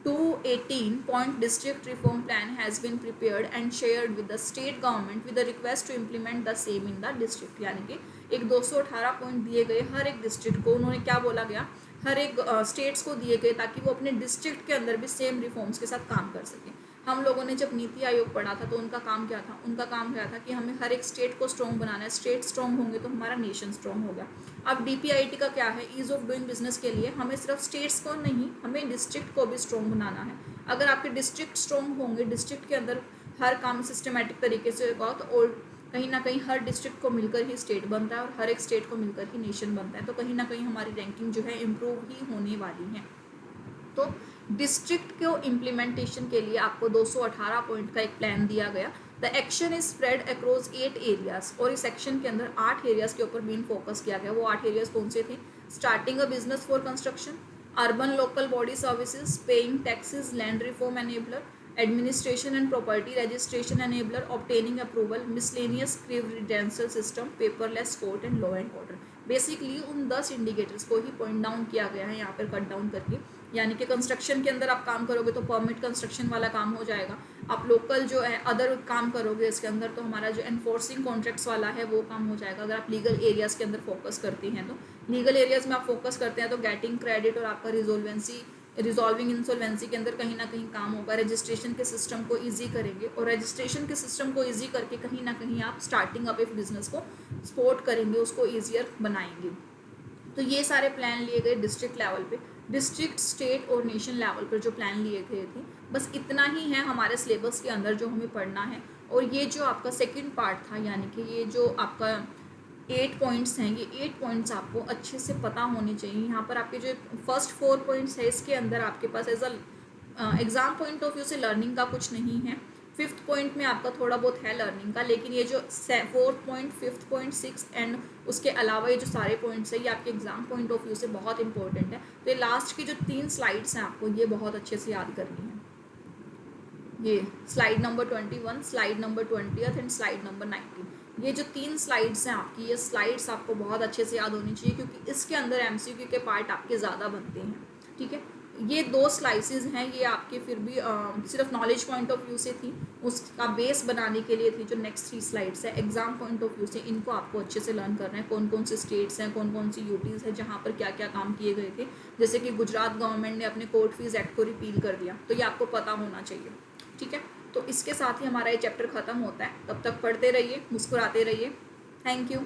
218 point district reform plan has been prepared and shared with the state government with a request to implement the same in the district। यानी कि एक 218 पॉइंट दिए गए हर एक डिस्ट्रिक्ट को, उन्होंने क्या बोला गया, हर एक स्टेट्स को दिए गए ताकि वो अपने डिस्ट्रिक्ट के अंदर भी सेम रिफॉर्म्स के साथ काम कर सकें। हम लोगों ने जब नीति आयोग पढ़ा था तो उनका काम क्या था, उनका काम क्या था कि हमें हर एक स्टेट को स्ट्रॉन्ग बनाना है, स्टेट स्ट्रॉन्ग होंगे तो हमारा नेशन स्ट्रॉन्ग होगा। अब डीपीआईटी का क्या है, ईज ऑफ डूइंग बिजनेस के लिए हमें सिर्फ स्टेट्स को नहीं, हमें डिस्ट्रिक्ट को भी स्ट्रॉन्ग बनाना है। अगर आपके डिस्ट्रिक्ट स्ट्रॉन्ग होंगे, डिस्ट्रिक्ट के अंदर हर काम सिस्टमेटिक तरीके से होगा, तो कहीं ना कहीं हर डिस्ट्रिक्ट को मिलकर ही स्टेट बनता है और हर एक स्टेट को मिलकर ही नेशन बनता है, तो कहीं ना कहीं हमारी रैंकिंग जो है इम्प्रूव ही होने वाली है। तो डिस्ट्रिक्ट को इम्प्लीमेंटेशन के लिए आपको 218 पॉइंट का एक प्लान दिया गया। The action is spread across 8 areas, और इस एक्शन के अंदर 8 एरियाज के ऊपर मेन फोकस किया गया। वो 8 एरियाज कौन से थे? Starting a business for construction, urban local body services, paying taxes, land reform enabler, administration and property registration enabler, obtaining approval, miscellaneous credential system, paperless court and law and order. Basically उन 10 indicators को ही point down किया गया है यहाँ पर cut down करके। यानी कि कंस्ट्रक्शन के अंदर आप काम करोगे तो परमिट कंस्ट्रक्शन वाला काम हो जाएगा। आप लोकल जो है अदर काम करोगे इसके अंदर तो हमारा जो एनफोर्सिंग कॉन्ट्रैक्ट्स वाला है वो काम हो जाएगा। अगर आप लीगल एरियाज़ के अंदर फोकस करते हैं तो लीगल एरियाज़ में आप फोकस करते हैं तो गेटिंग क्रेडिट और आपका रिजॉल्विंग इंसॉल्वेंसी के अंदर कहीं ना कहीं काम होगा। रजिस्ट्रेशन के सिस्टम को ईजी करेंगे और रजिस्ट्रेशन के सिस्टम को ईजी करके कहीं ना कहीं आप स्टार्टिंग अप एक बिजनेस को सपोर्ट करेंगे, उसको ईजियर बनाएंगे। तो ये सारे प्लान लिए गए डिस्ट्रिक्ट लेवल पे। डिस्ट्रिक्ट, स्टेट और नेशन लेवल पर जो प्लान लिए गए थे, बस इतना ही है हमारे सिलेबस के अंदर जो हमें पढ़ना है। और ये जो आपका सेकंड पार्ट था, यानी कि ये जो आपका 8 पॉइंट्स हैं, ये 8 पॉइंट्स आपको अच्छे से पता होने चाहिए। यहाँ पर आपके जो फर्स्ट 4 पॉइंट्स है इसके अंदर आपके पास as a exam point of view से लर्निंग का कुछ नहीं है। 5th पॉइंट में आपका थोड़ा बहुत है लर्निंग का, लेकिन ये जो 4th point, 5th point, 6th and उसके अलावा ये जो सारे पॉइंट्स है ये आपके एग्जाम पॉइंट ऑफ व्यू से बहुत इंपॉर्टेंट है। तो ये लास्ट की जो 3 स्लाइड्स हैं आपको ये बहुत अच्छे से याद करनी है। ये slide number 21, slide number 20 and slide number 19। ये जो 3 स्लाइड्स हैं आपकी, ये स्लाइड्स आपको बहुत अच्छे से याद होनी चाहिए क्योंकि इसके अंदर एमसीक्यू के पार्ट आपके ज़्यादा बनते हैं। ठीक है, ये 2 स्लाइसेस हैं, ये आपके फिर भी सिर्फ नॉलेज पॉइंट ऑफ व्यू से थी, उसका बेस बनाने के लिए थी। जो नेक्स्ट 3 स्लाइड्स है एग्जाम पॉइंट ऑफ व्यू से, इनको आपको अच्छे से लर्न करना है। कौन कौन से स्टेट्स हैं, कौन कौन सी यूटीज़ है जहाँ पर क्या क्या काम किए गए थे। जैसे कि गुजरात गवर्नमेंट ने अपने कोर्ट फीस एक्ट को रिपील कर दिया, तो ये आपको पता होना चाहिए। ठीक है, तो इसके साथ ही हमारा ये चैप्टर ख़त्म होता है। तब तक पढ़ते रहिए, मुस्कुराते रहिए। Thank you.